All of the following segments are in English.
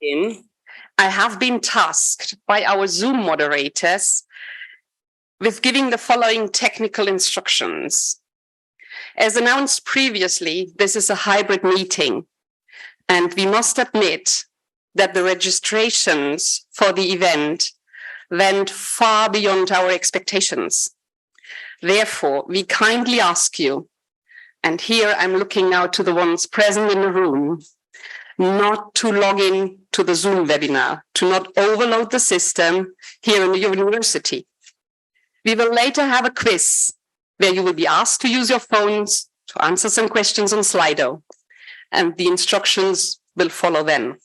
And I have been tasked by our Zoom moderators with giving the following technical instructions. As announced previously, this is a hybrid meeting, and we must admit that the registrations for the event went far beyond our expectations. Therefore, we kindly ask you, and here I'm looking now to the ones present in the room, not to log in to the Zoom webinar, to not overload the system here in the university. We will later have a quiz where you will be asked to use your phones to answer some questions on Slido, and the instructions will follow then.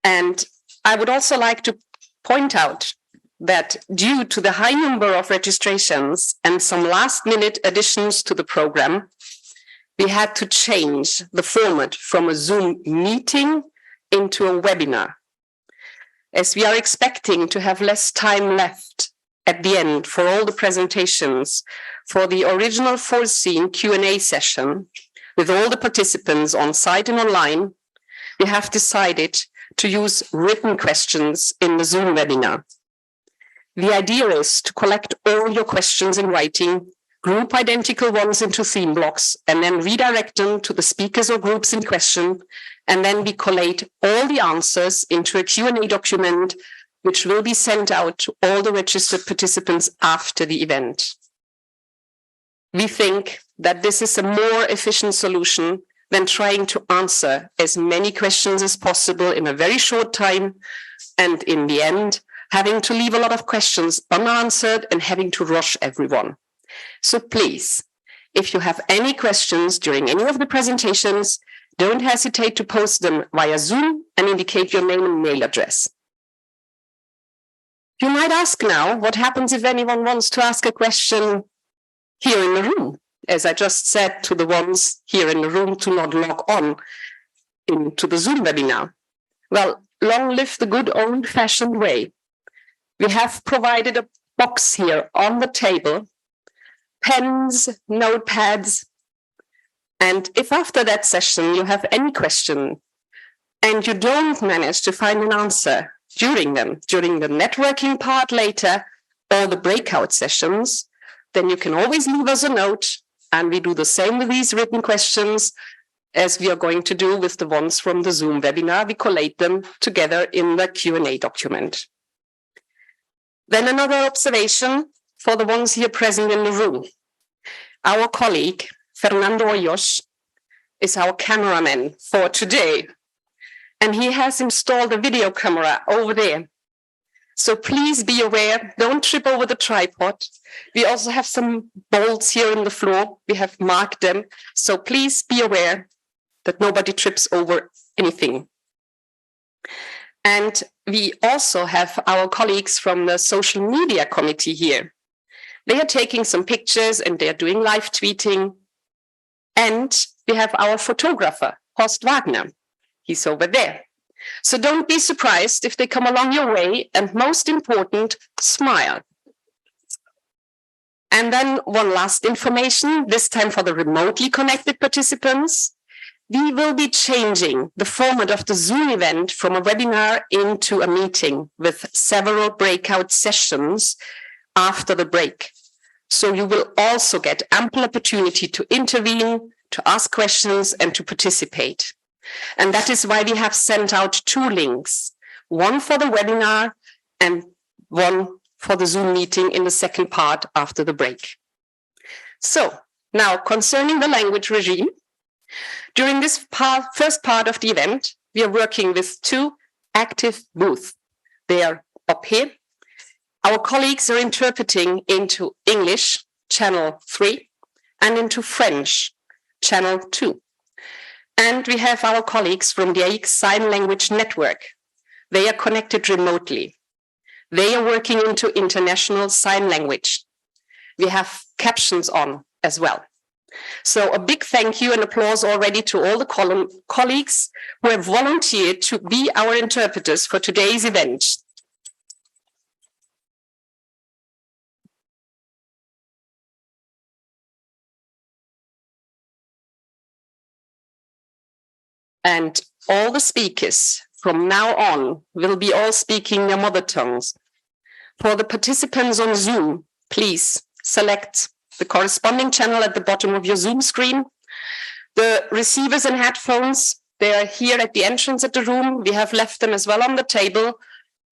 And I would also like to point out that due to the high number of registrations and some last-minute additions to the program, we had to change the format from a Zoom meeting into a webinar, as we are expecting to have less time left at the end for all the presentations. For the original foreseen Q&A session with all the participants on site and online, we have decided to use written questions in the Zoom webinar. The idea is to collect all your questions in writing, group identical ones into theme blocks, and then redirect them to the speakers or groups in question, and then we collate all the answers into a Q&A document, which will be sent out to all the registered participants after the event. We think that this is a more efficient solution than trying to answer as many questions as possible in a very short time, and in the end, having to leave a lot of questions unanswered and having to rush everyone. So please, if you have any questions during any of the presentations, don't hesitate to post them via Zoom and indicate your name and mail address. You might ask now, what happens if anyone wants to ask a question here in the room? As I just said to the ones here in the room to not log on into the Zoom webinar. Well, long live the good old-fashioned way. We have provided a box here on the table, pens, notepads, and if after that session you have any question and you don't manage to find an answer during the networking part later or the breakout sessions, then you can always leave us a note, and we do the same with these written questions as we are going to do with the ones from the Zoom webinar. We collate them together in the Q&A document. Then another observation for the ones here present in the room. Our colleague, Fernando Hoyos, is our cameraman for today, and he has installed a video camera over there. So please be aware, don't trip over the tripod. We also have some bolts here on the floor. We have marked them. So please be aware that nobody trips over anything. And we also have our colleagues from the social media committee here. They are taking some pictures and they are doing live tweeting. And we have our photographer, Horst Wagner. He's over there. So don't be surprised if they come along your way, and most important, smile. And then one last information, this time for the remotely connected participants. We will be changing the format of the Zoom event from a webinar into a meeting with several breakout sessions after the break. So you will also get ample opportunity to intervene, to ask questions, and to participate. And that is why we have sent out 2 links, one for the webinar and one for the Zoom meeting in the second part after the break. So now concerning the language regime, during this first part of the event, we are working with 2 active booths. They are up here. Our colleagues are interpreting into English, channel 3, and into French, channel 2. And we have our colleagues from the AIIC Sign Language Network. They are connected remotely. They are working into international sign language. We have captions on as well. So a big thank you and applause already to all the colleagues who have volunteered to be our interpreters for today's event. And all the speakers from now on will be all speaking their mother tongues. For the participants on Zoom, please select the corresponding channel at the bottom of your Zoom screen. The receivers and headphones, they are here at the entrance of the room. We have left them as well on the table.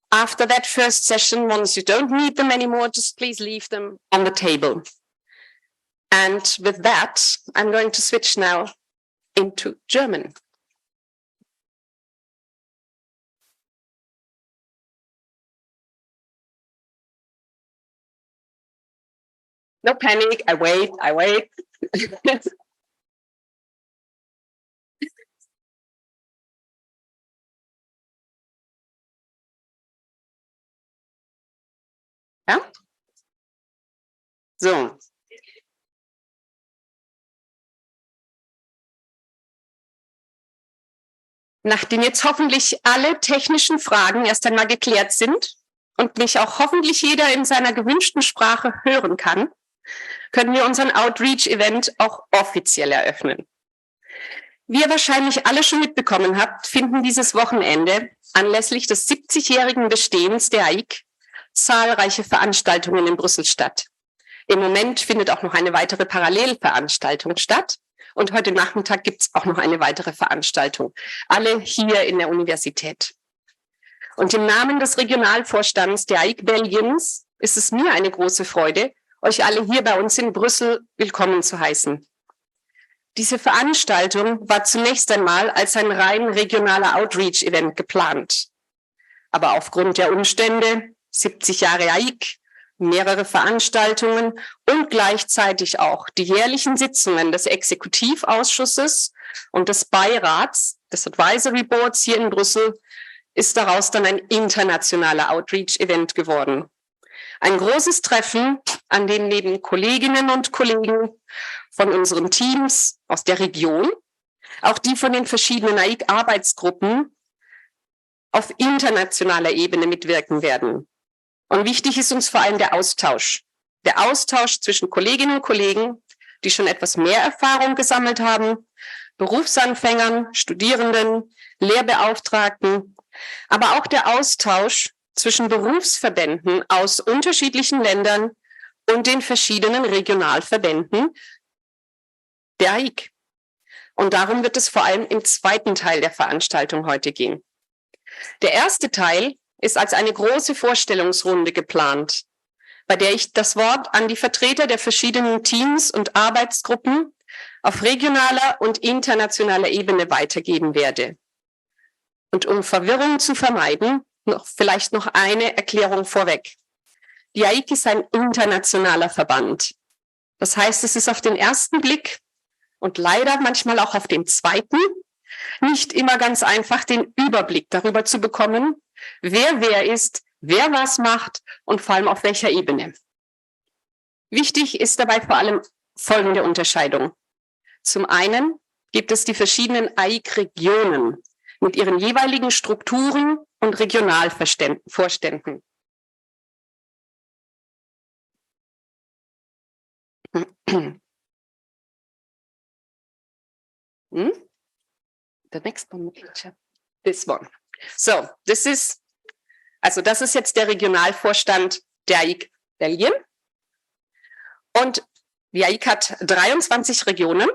After that first session, once you don't need them anymore, just please leave them on the table. And with that, I'm going to switch now into German. No panic, I wait. Ja? So. Nachdem jetzt hoffentlich alle technischen Fragen erst einmal geklärt sind und mich auch hoffentlich jeder in seiner gewünschten Sprache hören kann, können wir unseren Outreach-Event auch offiziell eröffnen. Wie ihr wahrscheinlich alle schon mitbekommen habt, finden dieses Wochenende anlässlich des 70-jährigen Bestehens der AIIC zahlreiche Veranstaltungen in Brüssel statt. Im Moment findet auch noch eine weitere Parallelveranstaltung statt und heute Nachmittag gibt es auch noch eine weitere Veranstaltung, alle hier in der Universität. Und im Namen des Regionalvorstands der AIIC Belgiens ist es mir eine große Freude, euch alle hier bei uns in Brüssel willkommen zu heißen. Diese Veranstaltung war zunächst einmal als ein rein regionaler Outreach-Event geplant. Aber aufgrund der Umstände, 70 Jahre AIIC, mehrere Veranstaltungen und gleichzeitig auch die jährlichen Sitzungen des Exekutivausschusses und des Beirats, des Advisory Boards hier in Brüssel, ist daraus dann ein internationaler Outreach-Event geworden. Ein großes Treffen, an dem neben Kolleginnen und Kollegen von unseren Teams aus der Region, auch die von den verschiedenen AIIC-Arbeitsgruppen auf internationaler Ebene mitwirken werden. Und wichtig ist uns vor allem der Austausch. Der Austausch zwischen Kolleginnen und Kollegen, die schon etwas mehr Erfahrung gesammelt haben, Berufsanfängern, Studierenden, Lehrbeauftragten, aber auch der Austausch zwischen Berufsverbänden aus unterschiedlichen Ländern und den verschiedenen Regionalverbänden der AIIC. Und darum wird es vor allem im zweiten Teil der Veranstaltung heute gehen. Der erste Teil ist als eine große Vorstellungsrunde geplant, bei der ich das Wort an die Vertreter der verschiedenen Teams und Arbeitsgruppen auf regionaler und internationaler Ebene weitergeben werde. Und um Verwirrung zu vermeiden, vielleicht noch eine Erklärung vorweg. Die AIIC ist ein internationaler Verband. Das heißt, es ist auf den ersten Blick und leider manchmal auch auf den zweiten nicht immer ganz einfach, den Überblick darüber zu bekommen, wer ist, wer was macht und vor allem auf welcher Ebene. Wichtig ist dabei vor allem folgende Unterscheidung. Zum einen gibt es die verschiedenen AIIC-Regionen mit ihren jeweiligen Strukturen und Regionalvorständen. The next one, this one. So, das ist jetzt der Regionalvorstand der AIIC Belgien. Und die AIIC hat 23 Regionen,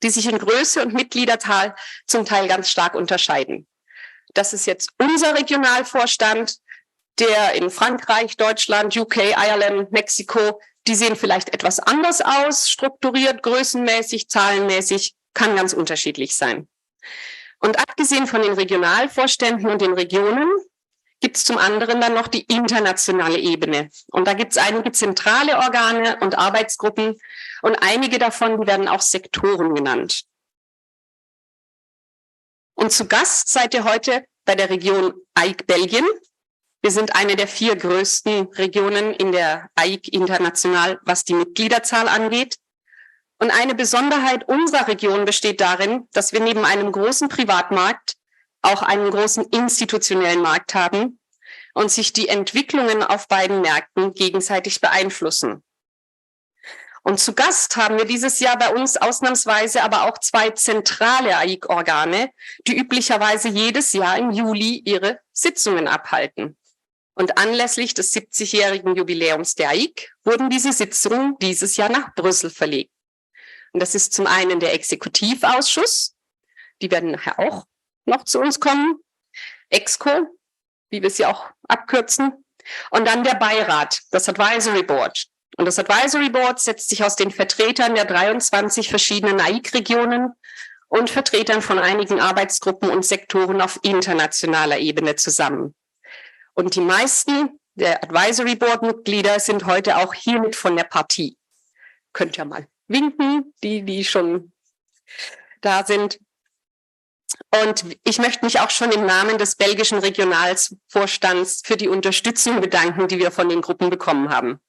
die sich in Größe und Mitgliederzahl zum Teil ganz stark unterscheiden. Das ist jetzt unser Regionalvorstand, der in Frankreich, Deutschland, UK, Ireland, Mexiko, die sehen vielleicht etwas anders aus, strukturiert, größenmäßig, zahlenmäßig, kann ganz unterschiedlich sein. Und abgesehen von den Regionalvorständen und den Regionen gibt es zum anderen dann noch die internationale Ebene. Und da gibt es einige zentrale Organe und Arbeitsgruppen und einige davon, die werden auch Sektoren genannt. Und zu Gast seid ihr heute bei der Region AIIC Belgien. Wir sind eine der 4 größten Regionen in der AIIC international, was die Mitgliederzahl angeht. Und eine Besonderheit unserer Region besteht darin, dass wir neben einem großen Privatmarkt auch einen großen institutionellen Markt haben und sich die Entwicklungen auf beiden Märkten gegenseitig beeinflussen. Und zu Gast haben wir dieses Jahr bei uns ausnahmsweise aber auch 2 zentrale AIIC-Organe, die üblicherweise jedes Jahr im Juli ihre Sitzungen abhalten. Und anlässlich des 70-jährigen Jubiläums der AIIC wurden diese Sitzungen dieses Jahr nach Brüssel verlegt. Und das ist zum einen der Exekutivausschuss, die werden nachher auch noch zu uns kommen, EXCO, wie wir es ja auch abkürzen, und dann der Beirat, das Advisory Board. Und das Advisory Board setzt sich aus den Vertretern der 23 verschiedenen AIIC-Regionen und Vertretern von einigen Arbeitsgruppen und Sektoren auf internationaler Ebene zusammen. Und die meisten der Advisory Board-Mitglieder sind heute auch hiermit von der Partie. Könnt ihr mal winken, die schon da sind. Und ich möchte mich auch schon im Namen des belgischen Regionalvorstands für die Unterstützung bedanken, die wir von den Gruppen bekommen haben.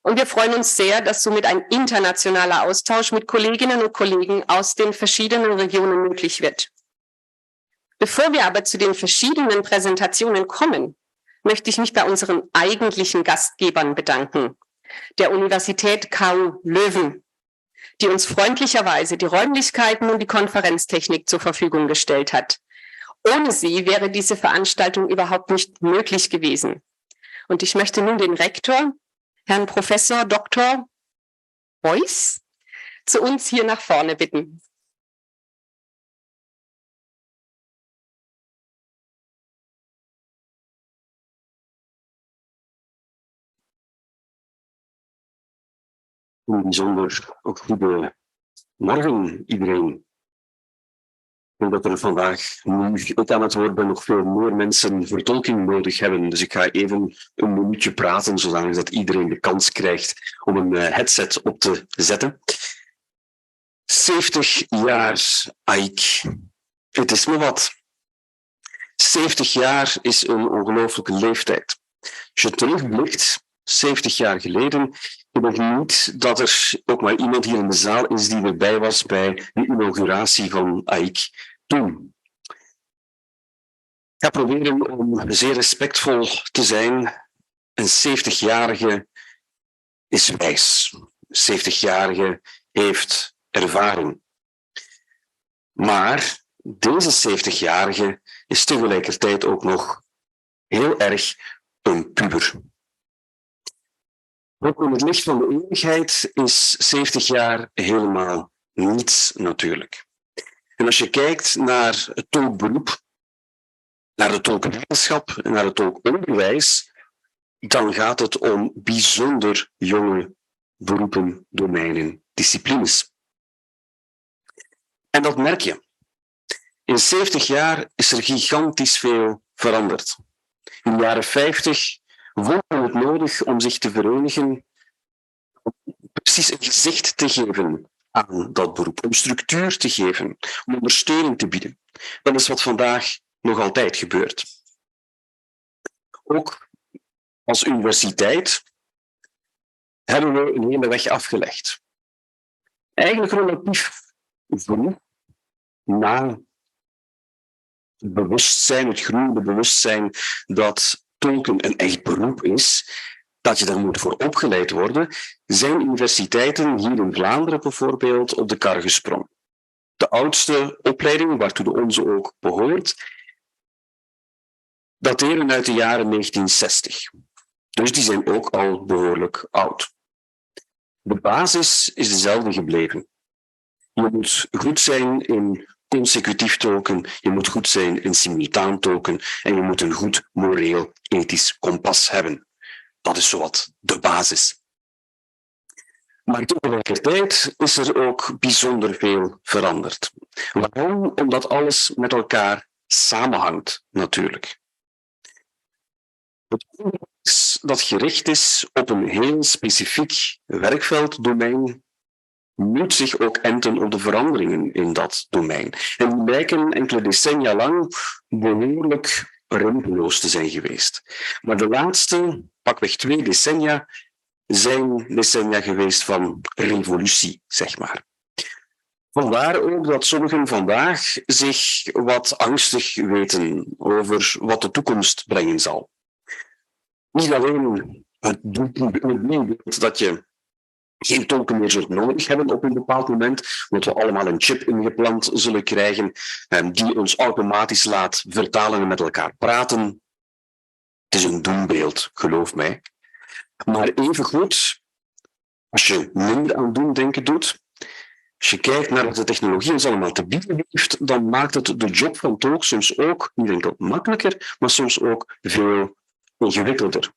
Und wir freuen uns sehr, dass somit ein internationaler Austausch mit Kolleginnen und Kollegen aus den verschiedenen Regionen möglich wird. Bevor wir aber zu den verschiedenen Präsentationen kommen, möchte ich mich bei unseren eigentlichen Gastgebern bedanken, der Universität KU Leuven, die uns freundlicherweise die Räumlichkeiten und die Konferenztechnik zur Verfügung gestellt hat. Ohne sie wäre diese Veranstaltung überhaupt nicht möglich gewesen. Und ich möchte nun den Rektor, Herrn Professor Dr. Beuys, zu uns hier nach vorne bitten. Een bijzonder ook goede morgen iedereen. Ik denk dat er vandaag, nu ik aan het woord ben, nog veel meer mensen vertolking nodig hebben. Dus ik ga even een minuutje praten, zodat iedereen de kans krijgt om een headset op te zetten. 70 jaar AIIC. Het is me wat. 70 jaar is een ongelooflijke leeftijd. Als je terugblikt, 70 jaar geleden, ik denk niet dat er ook maar iemand hier in de zaal is die erbij was bij de inauguratie van AIIC toen. Ik ga proberen om zeer respectvol te zijn. Een 70-jarige is wijs. Een 70-jarige heeft ervaring. Maar deze 70-jarige is tegelijkertijd ook nog heel erg een puber. Ook in het licht van de eeuwigheid is 70 jaar helemaal niets natuurlijk. En als je kijkt naar het tolkberoep, naar de tolkwetenschap en naar het tolkonderwijs, dan gaat het om bijzonder jonge beroepen, domeinen, disciplines. En dat merk je. In 70 jaar is er gigantisch veel veranderd. In de jaren 50 vond men het nodig om zich te verenigen, om precies een gezicht te geven aan dat beroep, om structuur te geven, om ondersteuning te bieden. Dat is wat vandaag nog altijd gebeurt. Ook als universiteit hebben we een hele weg afgelegd. Eigenlijk relatief vroeg na het bewustzijn, het groeiende bewustzijn dat tolken een echt beroep is, dat je daar moet voor opgeleid worden, zijn universiteiten hier in Vlaanderen bijvoorbeeld op de kar gesprongen. De oudste opleiding, waartoe de onze ook behoort, dateren uit de jaren 1960. Dus die zijn ook al behoorlijk oud. De basis is dezelfde gebleven. Je moet goed zijn in consecutief tolken, je moet goed zijn in simultaan tolken en je moet een goed moreel-ethisch kompas hebben. Dat is zowat de basis. Maar tegelijkertijd is er ook bijzonder veel veranderd. Waarom? Omdat alles met elkaar samenhangt, natuurlijk. Het onderwijs dat gericht is op een heel specifiek werkvelddomein moet zich ook enten op de veranderingen in dat domein. En die lijken enkele decennia lang behoorlijk rempeloos te zijn geweest. Maar de laatste, pakweg 2 decennia, zijn decennia geweest van revolutie, zeg maar. Vandaar ook dat sommigen vandaag zich wat angstig weten over wat de toekomst brengen zal. Niet alleen het denkbeeld dat je geen tolken meer zullen nodig hebben op een bepaald moment, omdat we allemaal een chip ingeplant zullen krijgen die ons automatisch laat vertalen en met elkaar praten. Het is een doembeeld, geloof mij. Maar evengoed, als je minder aan doemdenken doet, als je kijkt naar wat de technologie ons allemaal te bieden heeft, dan maakt het de job van tolk soms ook niet enkel makkelijker, maar soms ook veel ingewikkelder.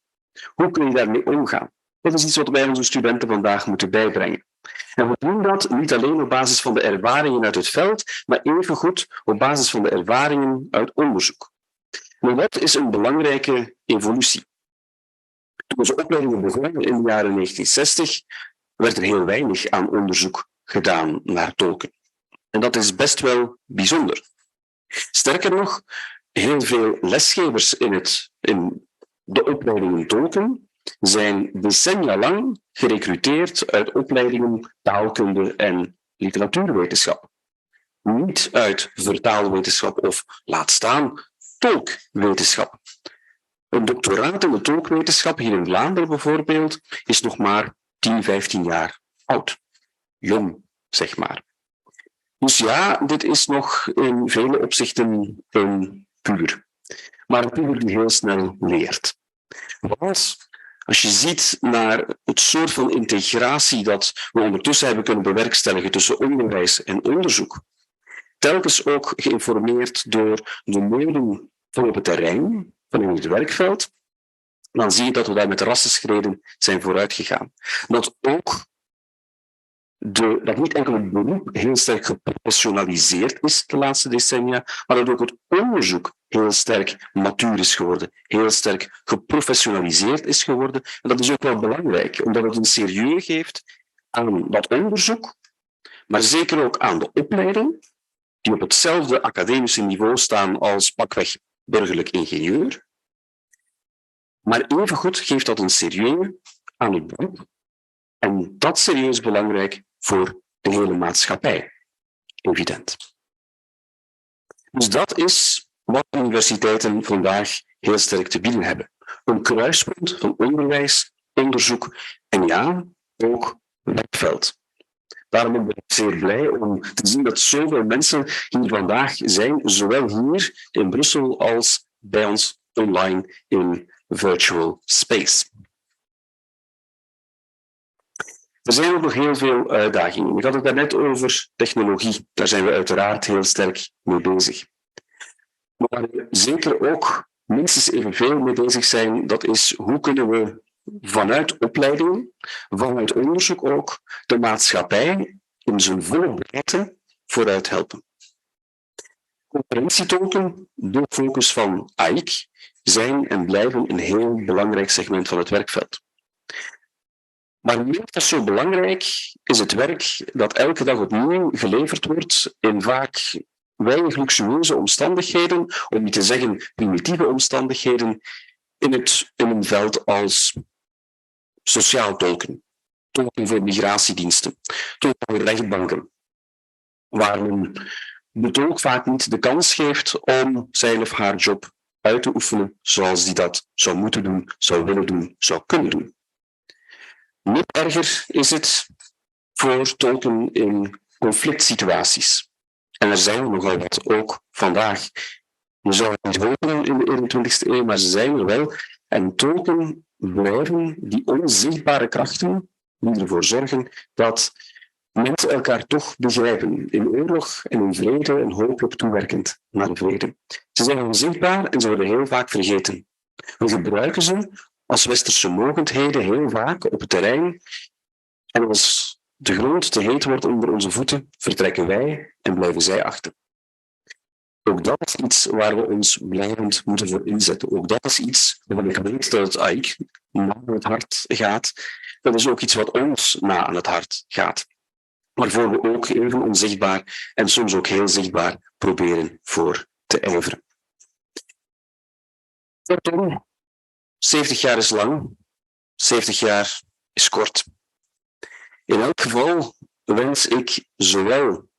Hoe kun je daarmee omgaan? Dat is iets wat wij onze studenten vandaag moeten bijbrengen. En we doen dat niet alleen op basis van de ervaringen uit het veld, maar evengoed op basis van de ervaringen uit onderzoek. Maar wat is een belangrijke evolutie? Toen onze opleidingen begonnen in de jaren 1960, werd er heel weinig aan onderzoek gedaan naar tolken. En dat is best wel bijzonder. Sterker nog, heel veel lesgevers in de opleidingen tolken zijn decennia lang gerecruiteerd uit opleidingen taalkunde en literatuurwetenschap. Niet uit vertaalwetenschap of, laat staan, tolkwetenschap. Een doctoraat in de tolkwetenschap hier in Vlaanderen bijvoorbeeld is nog maar 10, 15 jaar oud. Jong, zeg maar. Dus ja, dit is nog in vele opzichten een puber. Maar een puber die heel snel leert. Want als je ziet naar het soort van integratie dat we ondertussen hebben kunnen bewerkstelligen tussen onderwijs en onderzoek, telkens ook geïnformeerd door de noden van op het terrein, van in het werkveld, dan zie je dat we daar met rassenschreden zijn vooruitgegaan. Dat ook dat niet enkel het beroep heel sterk geprofessionaliseerd is de laatste decennia, maar dat ook het onderzoek heel sterk matuur is geworden, heel sterk geprofessionaliseerd is geworden. En dat is ook wel belangrijk, omdat het een serieus geeft aan dat onderzoek, maar zeker ook aan de opleiding, die op hetzelfde academische niveau staan als pakweg burgerlijk ingenieur. Maar evengoed geeft dat een serieus aan het beroep. En dat is serieus belangrijk voor de hele maatschappij. Evident. Dus dat is wat universiteiten vandaag heel sterk te bieden hebben. Een kruispunt van onderwijs, onderzoek en ja, ook werkveld. Daarom ben ik zeer blij om te zien dat zoveel mensen hier vandaag zijn, zowel hier in Brussel als bij ons online in virtual space. Er zijn ook nog heel veel uitdagingen. Ik had het daarnet over technologie. Daar zijn we uiteraard heel sterk mee bezig. Maar zeker ook minstens evenveel mee bezig zijn, dat is hoe kunnen we vanuit opleidingen, vanuit onderzoek ook, de maatschappij in zijn volle breedte vooruit helpen. Conferentietolken, de focus van AIIC, zijn en blijven een heel belangrijk segment van het werkveld. Maar minstens zo belangrijk is het werk dat elke dag opnieuw geleverd wordt in vaak weinig luxueuze omstandigheden, om niet te zeggen primitieve omstandigheden, in een veld als sociaal tolken, tolken voor migratiediensten, tolken voor rechtbanken, waar men de tolk vaak niet de kans geeft om zijn of haar job uit te oefenen zoals die dat zou moeten doen, zou willen doen, zou kunnen doen. Nog erger is het voor tolken in conflict situaties. En er zijn er nogal wat, ook vandaag. Je zou het niet hopen in de 21ste eeuw, maar ze zijn er wel. En tolken blijven die onzichtbare krachten die ervoor zorgen dat mensen elkaar toch begrijpen. In oorlog en in vrede en hopelijk toewerkend naar de vrede. Ze zijn onzichtbaar en ze worden heel vaak vergeten. We gebruiken ze als westerse mogendheden heel vaak op het terrein. En als de grond te heet wordt onder onze voeten, vertrekken wij en blijven zij achter. Ook dat is iets waar we ons blijvend moeten voor inzetten. Ook dat is iets waarvan ik weet dat het AIIC na aan het hart gaat. Dat is ook iets wat ons na aan het hart gaat. Waarvoor we ook even onzichtbaar en soms ook heel zichtbaar proberen voor te ijveren. Kortom, 70 jaar is lang, 70 jaar is kort. In elk geval wens ik zowel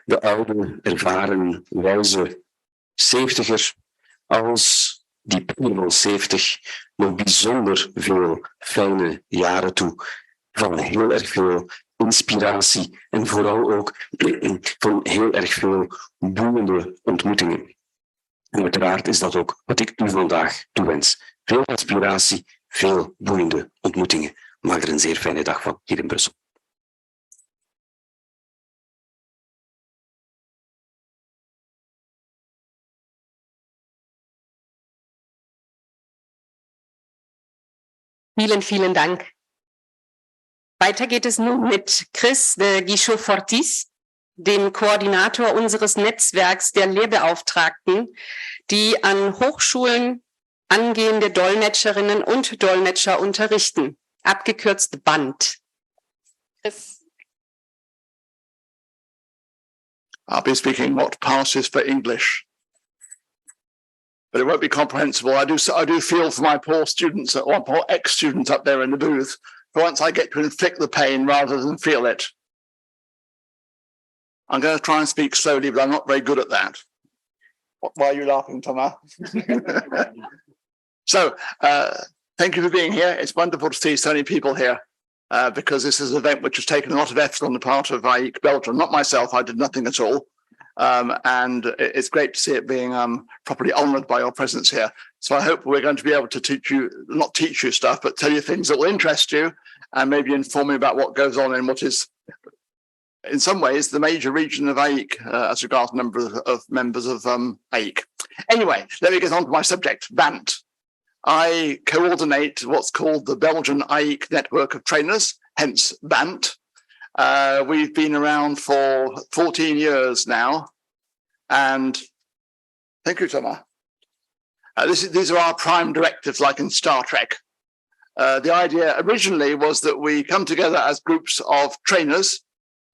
de oude, ervaren, wijze 70er als die puber van 70 nog bijzonder veel fijne jaren toe. van heel erg veel inspiratie en vooral ook van heel erg veel boeiende ontmoetingen. En uiteraard is dat ook wat ik u vandaag toewens. Veel inspiratie, veel boeiende ontmoetingen. Maak er een zeer fijne dag van hier in Brussel. Vielen, vielen Dank. Weiter geht es nun mit Chris de Guichot-Fortis, dem Koordinator unseres Netzwerks der Lehrbeauftragten, die an Hochschulen angehende Dolmetscherinnen und Dolmetscher unterrichten, abgekürzt BAND. Chris. I'll be speaking what passes for English, but it won't be comprehensible. I do feel for my poor students or poor ex-students up there in the booth. For once, I get to inflict the pain rather than feel it. I'm going to try and speak slowly, but I'm not very good at that. Why are you laughing, Thomas? So, thank you for being here. It's wonderful to see so many people here. Because this is an event which has taken a lot of effort on the part of AIIC Belgium. Not myself, I did nothing at all. And it's great to see it being properly honoured by your presence here. So I hope we're going to be able to not teach you stuff, but tell you things that will interest you and maybe inform you about what goes on in what is, in some ways, the major region of AIIC as regards number of members of AIIC. Anyway, let me get on to my subject, BANT. I coordinate what's called the Belgian AIIC network of trainers, hence BANT. We've been around for 14 years now. And thank you, Thomas. These are our prime directives, like in Star Trek. The idea originally was that we come together as groups of trainers,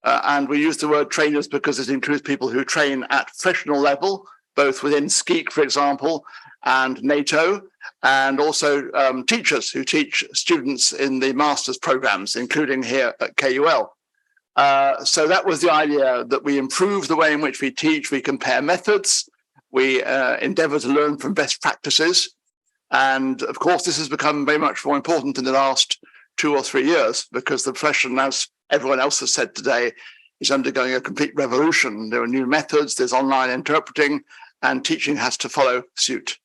and we use the word trainers because it includes people who train at professional level, both within SKEEK, for example, and NATO, and also teachers who teach students in the master's programs, including here at KUL. So that was the idea, that we improve the way in which we teach, we compare methods, we endeavour to learn from best practices. And of course, this has become very much more important in the last 2 or 3 years, because the profession, as everyone else has said today, is undergoing a complete revolution. There are new methods, there's online interpreting, and teaching has to follow suit.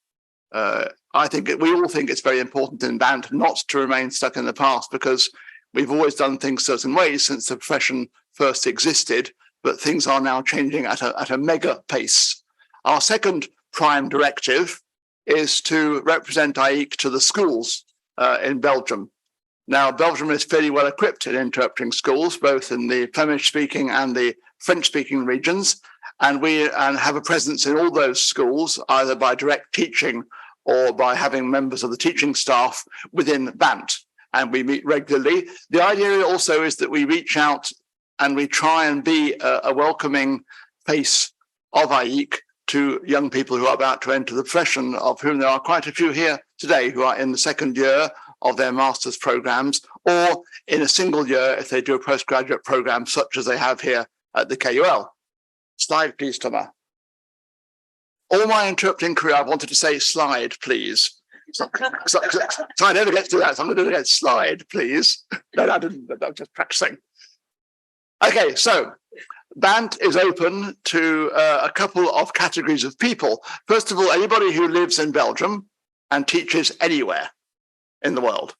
I think we all think it's very important in BANT not to remain stuck in the past, because we've always done things certain ways since the profession first existed, but things are now changing at a mega pace. Our second prime directive is to represent AIIC to the schools in Belgium. Now, Belgium is fairly well equipped in interpreting schools, both in the Flemish-speaking and the French-speaking regions, and we have a presence in all those schools, either by direct teaching or by having members of the teaching staff within BANT, and we meet regularly. The idea also is that we reach out and we try and be a welcoming face of AIIC to young people who are about to enter the profession, of whom there are quite a few here today who are in the second year of their master's programs, or in a single year if they do a postgraduate program such as they have here at the KUL. Slide, please, Thomas. All my interpreting career, I wanted to say slide, please. So I never get to do that, so I'm going to do it again. Slide, please. No, I didn't. I'm just practicing. Okay, so BANT is open to a couple of categories of people. First of all, anybody who lives in Belgium and teaches anywhere in the world.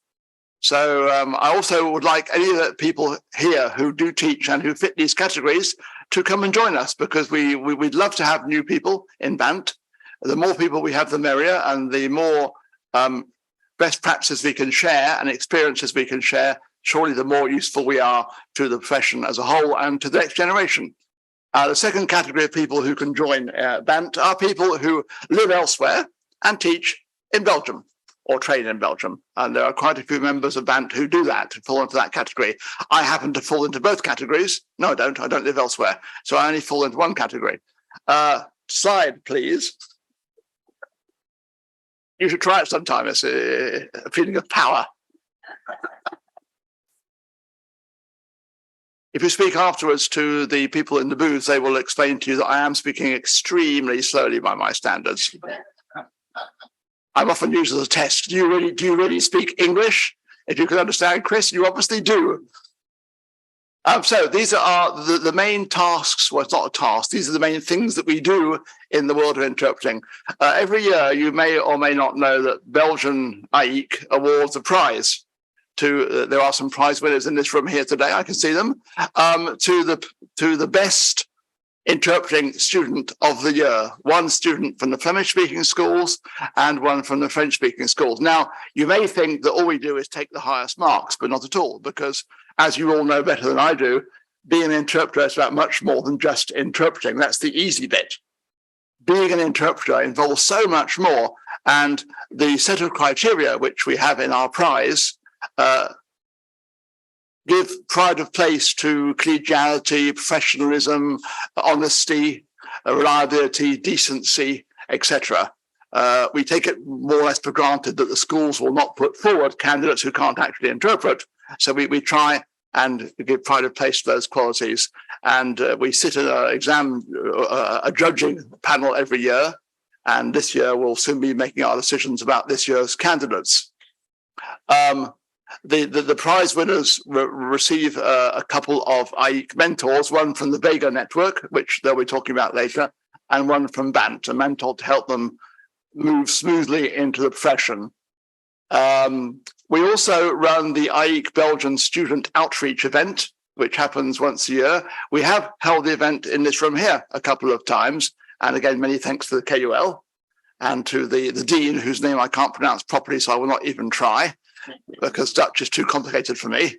So I also would like any of the people here who do teach and who fit these categories to come and join us, because we'd love to have new people in BANT. The more people we have, the merrier, and the more best practices we can share and experiences we can share, surely the more useful we are to the profession as a whole and to the next generation. The second category of people who can join BANT are people who live elsewhere and teach in Belgium or train in Belgium. And there are quite a few members of BANT who do that, who fall into that category. I happen to fall into both categories. No, I don't. I don't live elsewhere. So I only fall into one category. Slide, please. You should try it sometime. It's a feeling of power. If you speak afterwards to the people in the booth, they will explain to you that I am speaking extremely slowly by my standards. I'm often used as a test. Do you really speak English? If you can understand, Chris, you obviously do. So these are the main tasks. Well, it's not a task. These are the main things that we do in the world of interpreting. Every year, you may or may not know that Belgian AIIC awards a prize to. There are some prize winners in this room here today. I can see them. To the best interpreting student of the year. One student from the Flemish-speaking schools and one from the French-speaking schools. Now, you may think that all we do is take the highest marks, but not at all, because as you all know better than I do, being an interpreter is about much more than just interpreting. That's the easy bit. Being an interpreter involves so much more, and the set of criteria which we have in our prize give pride of place to collegiality, professionalism, honesty, reliability, decency, etc. We take it more or less for granted that the schools will not put forward candidates who can't actually interpret. So we try and give pride of place to those qualities. And we sit in a judging panel every year. And this year we'll soon be making our decisions about this year's candidates. The prize winners receive a couple of AIIC mentors, one from the Vega network, which they'll be talking about later, and one from BANT, a mentor to help them move smoothly into the profession. We also run the AIIC Belgian Student Outreach event, which happens once a year. We have held the event in this room here a couple of times. And again, many thanks to the KUL and to the Dean, whose name I can't pronounce properly, so I will not even try, because Dutch is too complicated for me.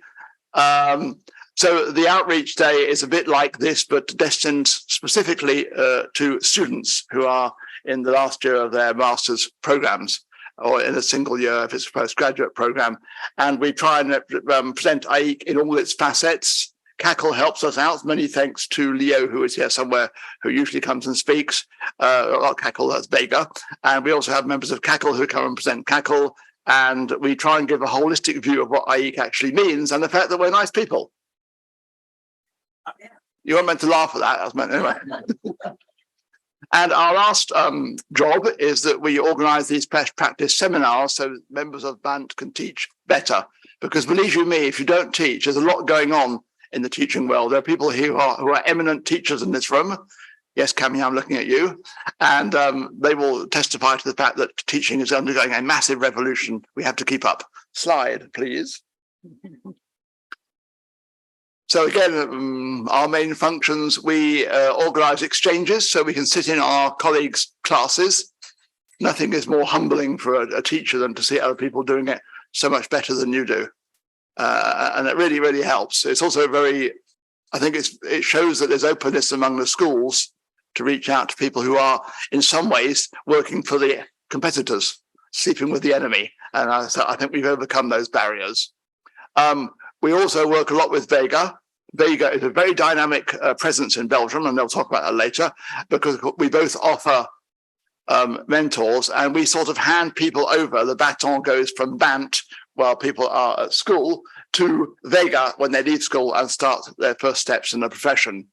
So the outreach day is a bit like this, but destined specifically to students who are in the last year of their master's programs, or in a single year if it's a postgraduate program. And we try and present AIIC in all its facets. CACL helps us out. Many thanks to Leo, who is here somewhere, who usually comes and speaks. Not CACL, that's Vega. And we also have members of CACL who come and present CACL. And we try and give a holistic view of what AIIC actually means and the fact that we're nice people. You weren't meant to laugh at that. I was meant anyway. And our last job is that we organize these best practice seminars so members of BANT can teach better. Because believe you me, if you don't teach, there's a lot going on in the teaching world. There are people who are eminent teachers in this room. Yes, Cammy, I'm looking at you. And they will testify to the fact that teaching is undergoing a massive revolution. We have to keep up. Slide, please. So again, our main functions, we organize exchanges so we can sit in our colleagues' classes. Nothing is more humbling for a teacher than to see other people doing it so much better than you do. And it really, really helps. It's also I think it shows that there's openness among the schools to reach out to people who are in some ways working for the competitors, sleeping with the enemy. And so I think we've overcome those barriers. We also work a lot with Vega. Vega is a very dynamic presence in Belgium, and they'll talk about that later, because we both offer mentors, and we sort of hand people over. The baton goes from BANT, while people are at school, to Vega when they leave school and start their first steps in the profession.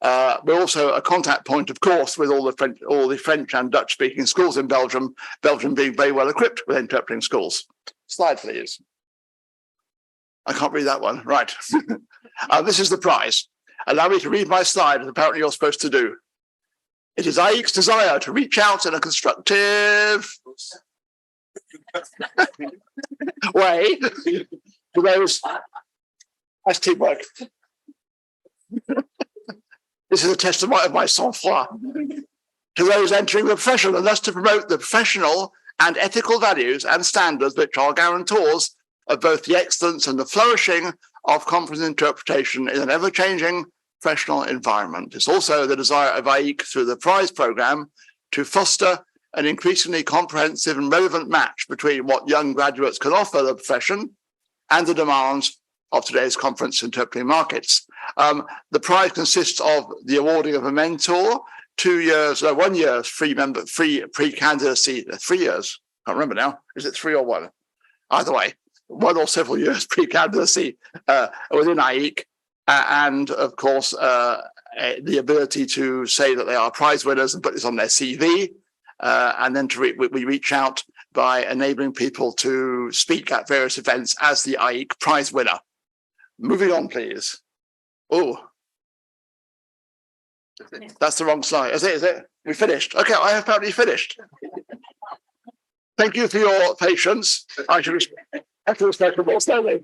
We're also a contact point, of course, with all the French and Dutch-speaking schools in Belgium, Belgium being very well equipped with interpreting schools. Slide, please. I can't read that one. Right. This is the prize. Allow me to read my slide, as apparently you're supposed to do. It is AIIC's desire to reach out in a constructive way to those. That's teamwork. This is a test of my sang-froid. To those entering the profession, and thus to promote the professional and ethical values and standards which are guarantors of both the excellence and the flourishing of conference interpretation in an ever-changing professional environment. It's also the desire of AIIC through the prize program to foster an increasingly comprehensive and relevant match between what young graduates can offer the profession and the demands of today's conference interpreting markets. The prize consists of the awarding of a mentor, 1 year's free pre-candidacy, 3 years. I can't remember now. Is it 3 or 1? Either way, 1 or several years pre-candidacy within AIIC, and of course the ability to say that they are prize winners and put this on their CV, and then we reach out by enabling people to speak at various events as the AIIC prize winner. Moving on, please. Oh, that's the wrong slide. Is it? We finished. Okay, I have apparently finished. Thank you for your patience. I should have to respect the more slowly.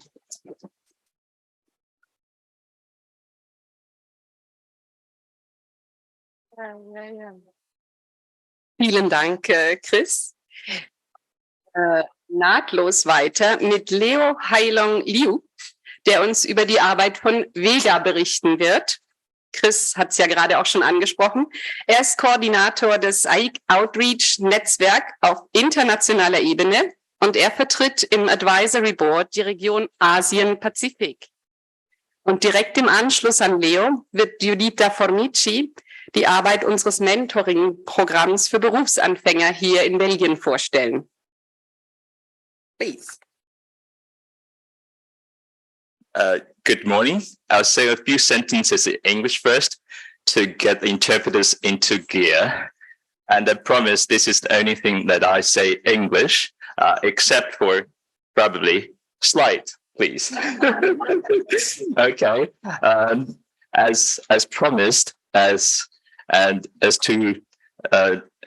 Vielen Dank, Chris. Nahtlos weiter mit Leo Hailong Liu, der uns über die Arbeit von Vega berichten wird. Chris hat es ja gerade auch schon angesprochen. Er ist Koordinator des AIIC Outreach Netzwerk auf internationaler Ebene und er vertritt im Advisory Board die Region Asien-Pazifik. Und direkt im Anschluss an Leo wird Giuditta Formici die Arbeit unseres Mentoring-Programms für Berufsanfänger hier in Belgien vorstellen. Please. Good morning. I'll say a few sentences in English first to get the interpreters into gear. And I promise this is the only thing that I say English, except for probably slide, please. Okay. As promised, as to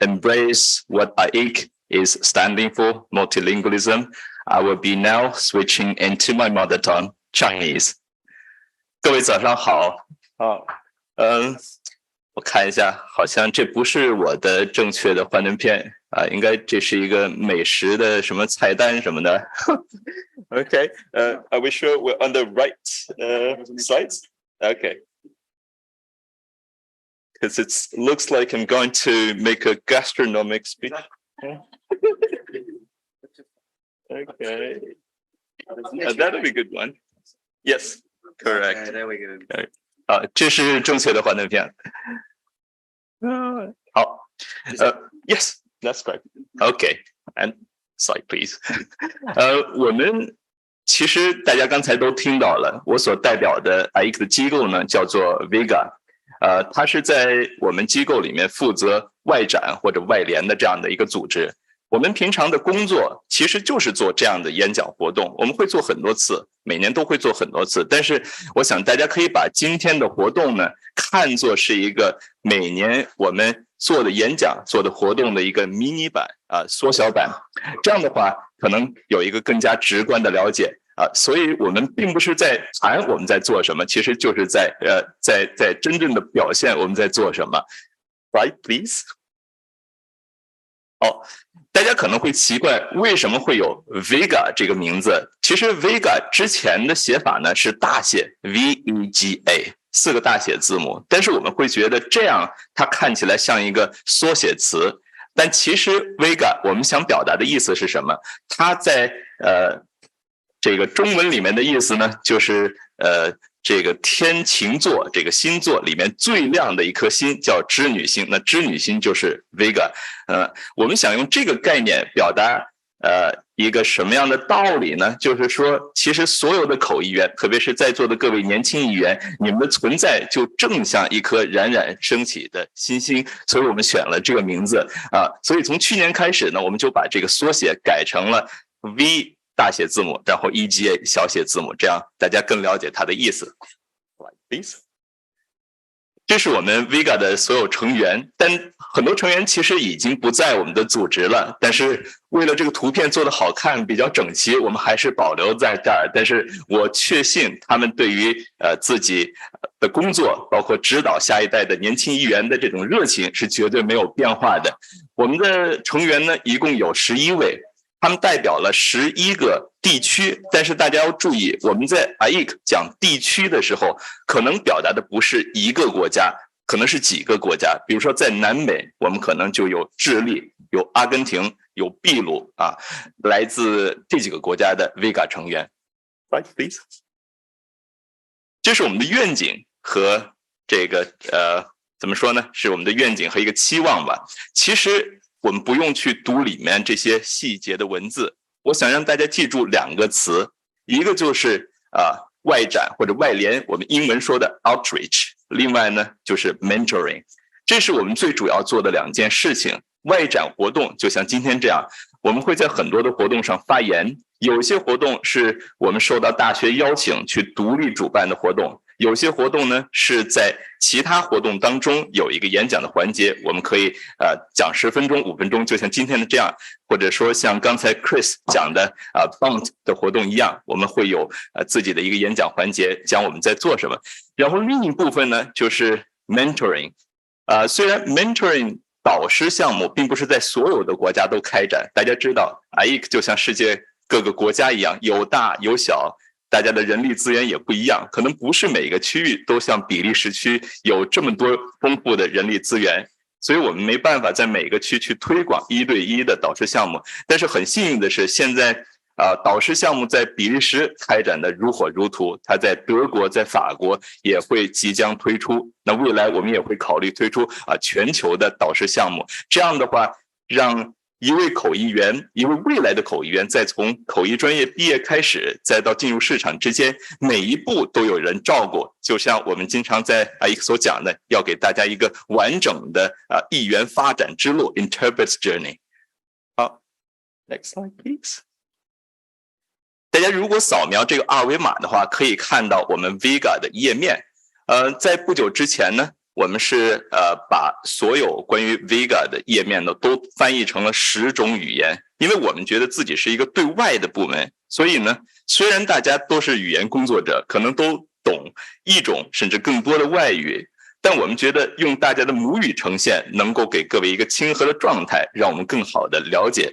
embrace what AIIC is standing for, multilingualism, I will be now switching into my mother tongue, Chinese. 各位早上好。我看一下，好像这不是我的正确的幻灯片啊，应该这是一个美食的什么菜单什么的。Okay, are we sure we're on the right slides? Okay. Because it looks like I'm going to make a gastronomic speech. Okay. That'll be a good one. Yes, correct. Okay, there we go. 这是正确的幻灯片。好，yes, that's correct. Okay, and slide please. 我们其实大家刚才都听到了，我所代表的 AIIC 的机构呢叫做 Vega，它是在我们机构里面负责外展或者外联的这样的一个组织。我们平常的工作其实就是做这样的演讲活动，我们会做很多次，每年都会做很多次。但是我想大家可以把今天的活动呢看作是一个每年我们做的演讲、做的活动的一个迷你版缩小版。这样的话，可能有一个更加直观的了解所以我们并不是在谈我们在做什么，其实就是在真正的表现我们在做什么。Right, please. 大家可能会奇怪为什么会有 Vega 这个名字。其实 Vega 之前的写法呢是大写 VEGA 4个大写字母，但是我们会觉得这样它看起来像一个缩写词，但其实 Vega 我们想表达的意思是什么？它在这个中文里面的意思呢就是这个天琴座这个星座里面最亮的一颗星叫织女星，那织女星就是 Vega。我们想用这个概念表达一个什么样的道理呢？就是说其实所有的口译员，特别是在座的各位年轻议员，你们的存在就正像一颗冉冉升起的新星，所以我们选了这个名字所以从去年开始呢，我们就把这个缩写改成了 V大写字母，然后 EGA 小写字母，这样大家更了解它的意思。这是我们 Vega 的所有成员，但很多成员其实已经不在我们的组织了，但是为了这个图片做得好看比较整齐，我们还是保留在这儿。但是我确信他们对于自己的工作，包括指导下一代的年轻议员的这种热情是绝对没有变化的。我们的成员呢一共有11位，他们代表了11个地区，但是大家要注意，我们在 AIIC 讲地区的时候，可能表达的不是一个国家，可能是几个国家。比如说在南美，我们可能就有智利、有阿根廷、有秘鲁来自这几个国家的 Vega 成员。Right, please. 这是我们的愿景和这个怎么说呢？是我们的愿景和一个期望吧。其实我们不用去读里面这些细节的文字，我想让大家记住2个词，一个就是外展或者外联，我们英文说的 outreach， 另外呢就是 mentoring， 这是我们最主要做的2件事情。外展活动就像今天这样，我们会在很多的活动上发言，有些活动是我们受到大学邀请去独立主办的活动，有些活动呢是在其他活动当中有一个演讲的环节，我们可以讲10分钟、5分钟，就像今天的这样，或者说像刚才 Chris 讲的Bound 的活动一样，我们会有自己的一个演讲环节，讲我们在做什么。然后另一部分呢就是 mentoring，虽然 mentoring 导师项目并不是在所有的国家都开展，大家知道 AIIC 就像世界各个国家一样，有大有小，大家的人力资源也不一样，可能不是每个区域都像比利时区有这么多丰富的人力资源，所以我们没办法在每个区去推广1对1的导师项目。但是很幸运的是，现在导师项目在比利时开展的如火如荼，它在德国、在法国也会即将推出。那未来我们也会考虑推出全球的导师项目。这样的话，让一位口译员，一位未来的口译员，在从口译专业毕业开始，再到进入市场之间，每一步都有人照顾。就像我们经常在AIIC所讲的，要给大家一个完整的译员发展之路 （interpret journey）。好 ，next slide please。大家如果扫描这个二维码的话，可以看到我们 Vega 的页面。在不久之前呢，我们是把所有关于 Vega 的页面呢都翻译成了10种语言，因为我们觉得自己是一个对外的部门，所以呢，虽然大家都是语言工作者，可能都懂1种甚至更多的外语，但我们觉得用大家的母语呈现，能够给各位一个亲和的状态，让我们更好的了解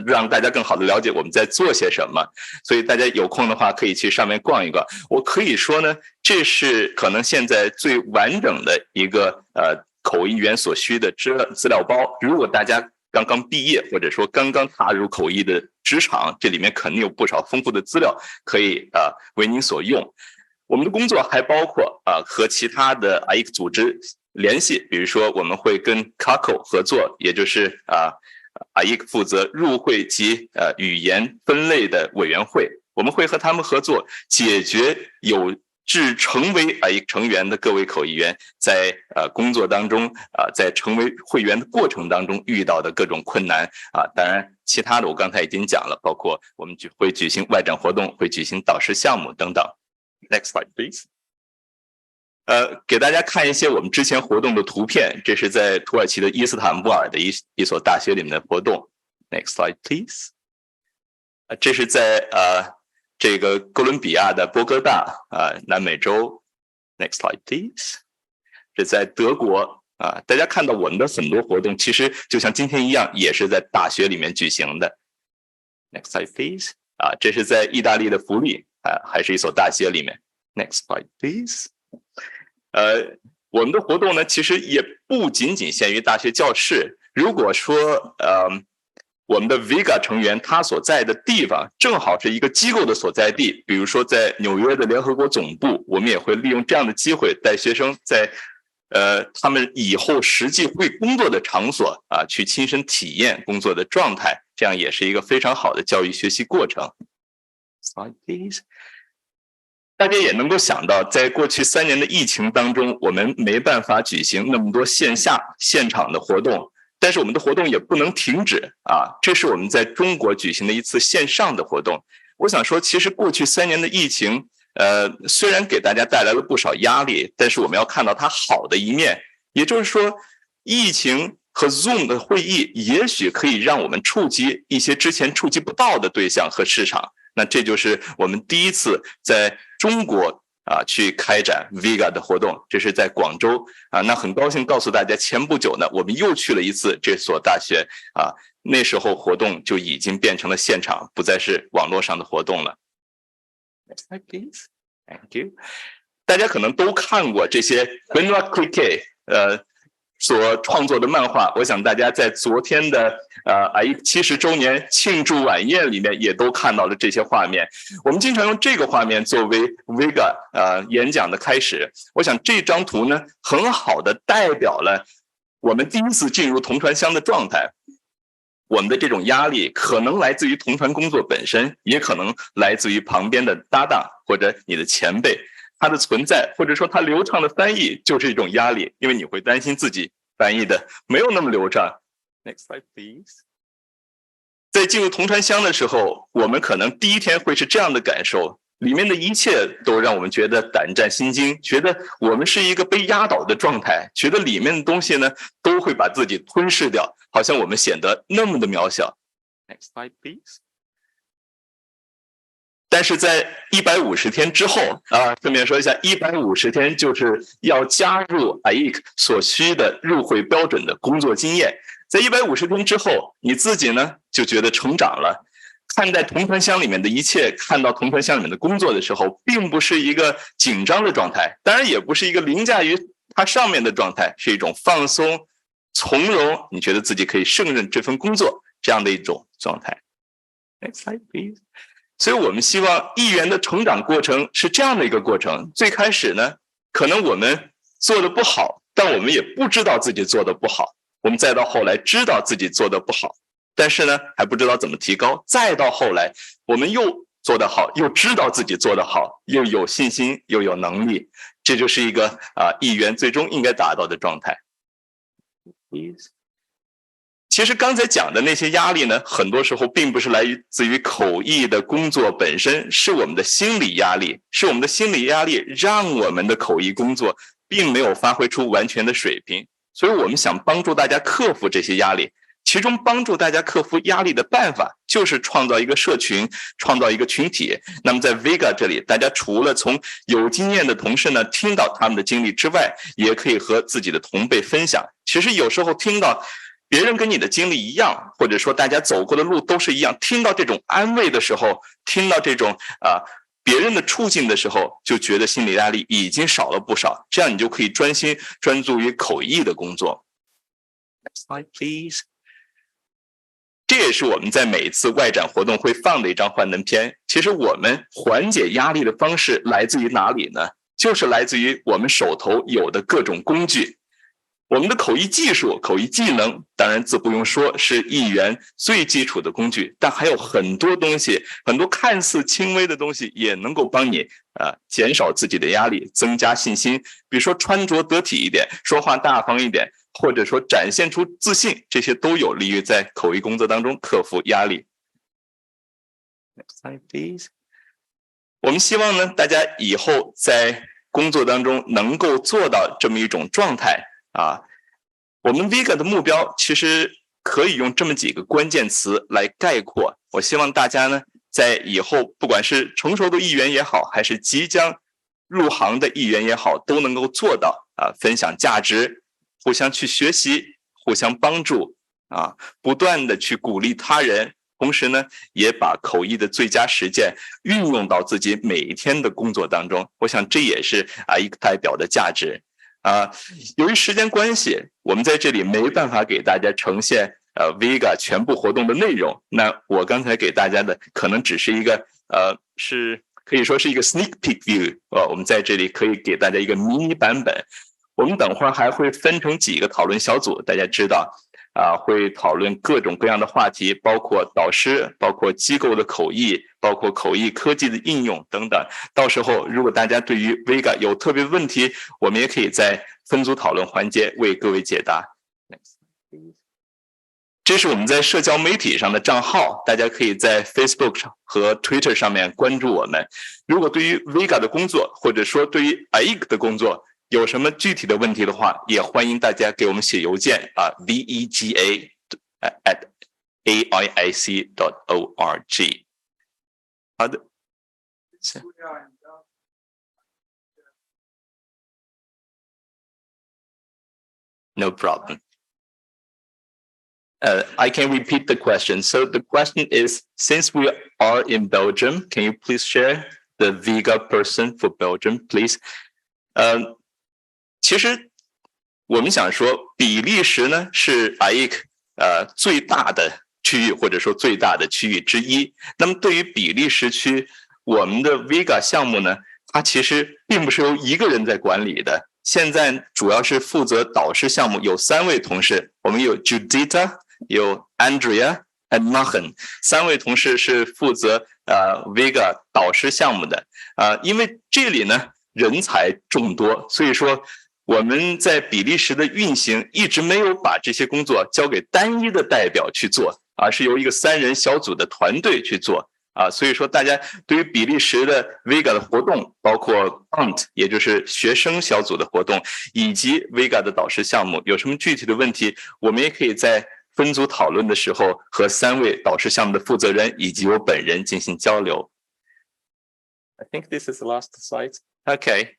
让大家更好的了解我们在做些什么。所以大家有空的话，可以去上面逛一逛。我可以说呢，这是可能现在最完整的一个口译员所需的资料包。如果大家刚刚毕业，或者说刚刚踏入口译的职场，这里面肯定有不少丰富的资料可以为您所用。我们的工作还包括和其他的 AIIC 组织联系，比如说我们会跟 CACO 合作，也就是AIIC 负责入会及语言分类的委员会，我们会和他们合作，解决有志成为AIIC 成员的各位口译员在工作当中在成为会员的过程当中遇到的各种困难当然其他的我刚才已经讲了，包括我们会举行外展活动，会举行导师项目等等。Next slide, please. 给大家看一些我们之前活动的图片，这是在土耳其的伊斯坦布尔的一所大学里面的活动。Next slide, please. 这是在这个哥伦比亚的波哥大南美洲。Next slide, please. 这在德国大家看到我们的很多活动，其实就像今天一样，也是在大学里面举行的。Next slide, please. 这是在意大利的弗利。还是一所大学里面。Next slide, please. 我们的活动呢，其实也不仅仅限于大学教室。如果说我们的 Vega 成员他所在的地方正好是一个机构的所在地，比如说在纽约的联合国总部，我们也会利用这样的机会带学生在他们以后实际会工作的场所去亲身体验工作的状态，这样也是一个非常好的教育学习过程。Slide, please. 大家也能够想到，在过去3年的疫情当中，我们没办法举行那么多线下现场的活动，但是我们的活动也不能停止这是我们在中国举行的一次线上的活动。我想说，其实过去3年的疫情虽然给大家带来了不少压力，但是我们要看到它好的一面，也就是说疫情和 Zoom 的会议也许可以让我们触及一些之前触及不到的对象和市场。那这就是我们第一次在中国去开展 Vega 的活动，这是在广州那很高兴告诉大家，前不久呢，我们又去了一次这所大学那时候活动就已经变成了现场，不再是网络上的活动了。Next slide, please. Thank you. 大家可能都看过这些 Benoit Cliquet所创作的漫画，我想大家在昨天的AIIC70周年庆祝晚宴里面也都看到了这些画面。我们经常用这个画面作为 Vega 演讲的开始。我想这张图呢，很好的代表了我们第一次进入同传箱的状态。我们的这种压力可能来自于同传工作本身，也可能来自于旁边的搭档或者你的前辈。它的存在或者说它流畅的翻译就是一种压力，因为你会担心自己翻译的没有那么流畅。Next slide, please. 在进入同传箱的时候，我们可能第一天会是这样的感受，里面的一切都让我们觉得胆战心惊，觉得我们是一个被压倒的状态，觉得里面的东西呢都会把自己吞噬掉，好像我们显得那么的渺小。Next slide, please. 但是在150天之后顺便说一下，150天就是要加入 AIIC 所需的入会标准的工作经验。在150天之后，你自己呢就觉得成长了。看待同传箱里面的一切，看到同传箱里面的工作的时候，并不是一个紧张的状态，当然也不是一个凌驾于它上面的状态，是一种放松、从容，你觉得自己可以胜任这份工作这样的一种状态。Next slide, please. 所以我们希望议员的成长过程是这样的一个过程。最开始呢，可能我们做的不好，但我们也不知道自己做的不好。我们再到后来知道自己做的不好，但是呢还不知道怎么提高。再到后来，我们又做得好，又知道自己做得好，又有信心，又有能力。这就是一个议员最终应该达到的状态。其实刚才讲的那些压力呢，很多时候并不是来自于口译的工作本身，是我们的心理压力，是我们的心理压力让我们的口译工作并没有发挥出完全的水平。所以我们想帮助大家克服这些压力，其中帮助大家克服压力的办法就是创造一个社群，创造一个群体。那么在 Vega 这里，大家除了从有经验的同事呢听到他们的经历之外，也可以和自己的同辈分享。其实有时候听到别人跟你的经历一样，或者说大家走过的路都是一样，听到这种安慰的时候，听到这种别人的处境的时候，就觉得心理压力已经少了不少，这样你就可以专注于口译的工作。Next slide, please. 这也是我们在每一次外展活动会放的一张幻灯片。其实我们缓解压力的方式来自于哪里呢？就是来自于我们手头有的各种工具。我们的口译技术、口译技能，当然自不用说，是议员最基础的工具，但还有很多东西，很多看似轻微的东西，也能够帮你减少自己的压力，增加信心。比如说穿着得体一点，说话大方一点，或者说展现出自信，这些都有利于在口译工作当中克服压力。Next slide, please. 我们希望呢，大家以后在工作当中能够做到这么一种状态。我们 Vega 的目标其实可以用这么几个关键词来概括。我希望大家呢，在以后不管是成熟的议员也好，还是即将入行的议员也好，都能够做到分享价值，互相去学习，互相帮助不断的去鼓励他人，同时呢，也把口译的最佳实践运用到自己每一天的工作当中。我想这也是AIIC代表的价值。由于时间关系，我们在这里没办法给大家呈现Vega 全部活动的内容。那我刚才给大家的可能只是一个是可以说是一个 sneak peek view。我们在这里可以给大家一个迷你版本。我们等会儿还会分成几个讨论小组，大家知道会讨论各种各样的话题，包括导师，包括机构的口译，包括口译科技的应用等等。到时候如果大家对于 Vega 有特别问题，我们也可以在分组讨论环节为各位解答。这是我们在社交媒体上的账号，大家可以在 Facebook 和 Twitter 上面关注我们。如果对于 Vega 的工作，或者说对于 AIIC 的工作有什么具体的问题的话，也欢迎大家给我们写邮件vega@aiic.org。 好的。No problem. I can repeat the question. So the question is, since we are in Belgium, can you please share the Vega person for Belgium, please? 其实我们想说，比利时呢是 AIIC 最大的区域，或者说最大的区域之一。那么对于比利时区，我们的 Vega 项目呢，它其实并不是由一个人在管理的。现在主要是负责导师项目，有3位同事，我们有 Judita， 有 Andrea and Machen， 3位同事是负责Vega 导师项目的。因为这里呢人才众多，所以说我们在比利时的运行一直没有把这些工作交给单一的代表去做，而是由一个3人小组的团队去做。所以说大家对于比利时的 Vega 的活动，包括 Bond 也就是学生小组的活动，以及 Vega 的导师项目，有什么具体的问题，我们也可以在分组讨论的时候和3位导师项目的负责人以及我本人进行交流。I think this is the last slide. Okay.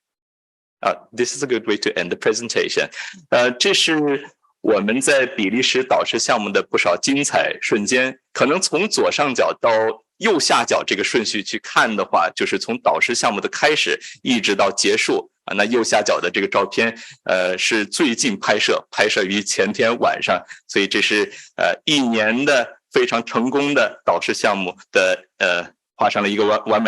This is a good way to end the presentation. 这是我们在比利时导师项目的不少精彩瞬间。可能从左上角到右下角这个顺序去看的话，就是从导师项目的开始一直到结束。那右下角的这个照片，是最近拍摄于前天晚上，所以这是1年的非常成功的导师项目的画上了一个完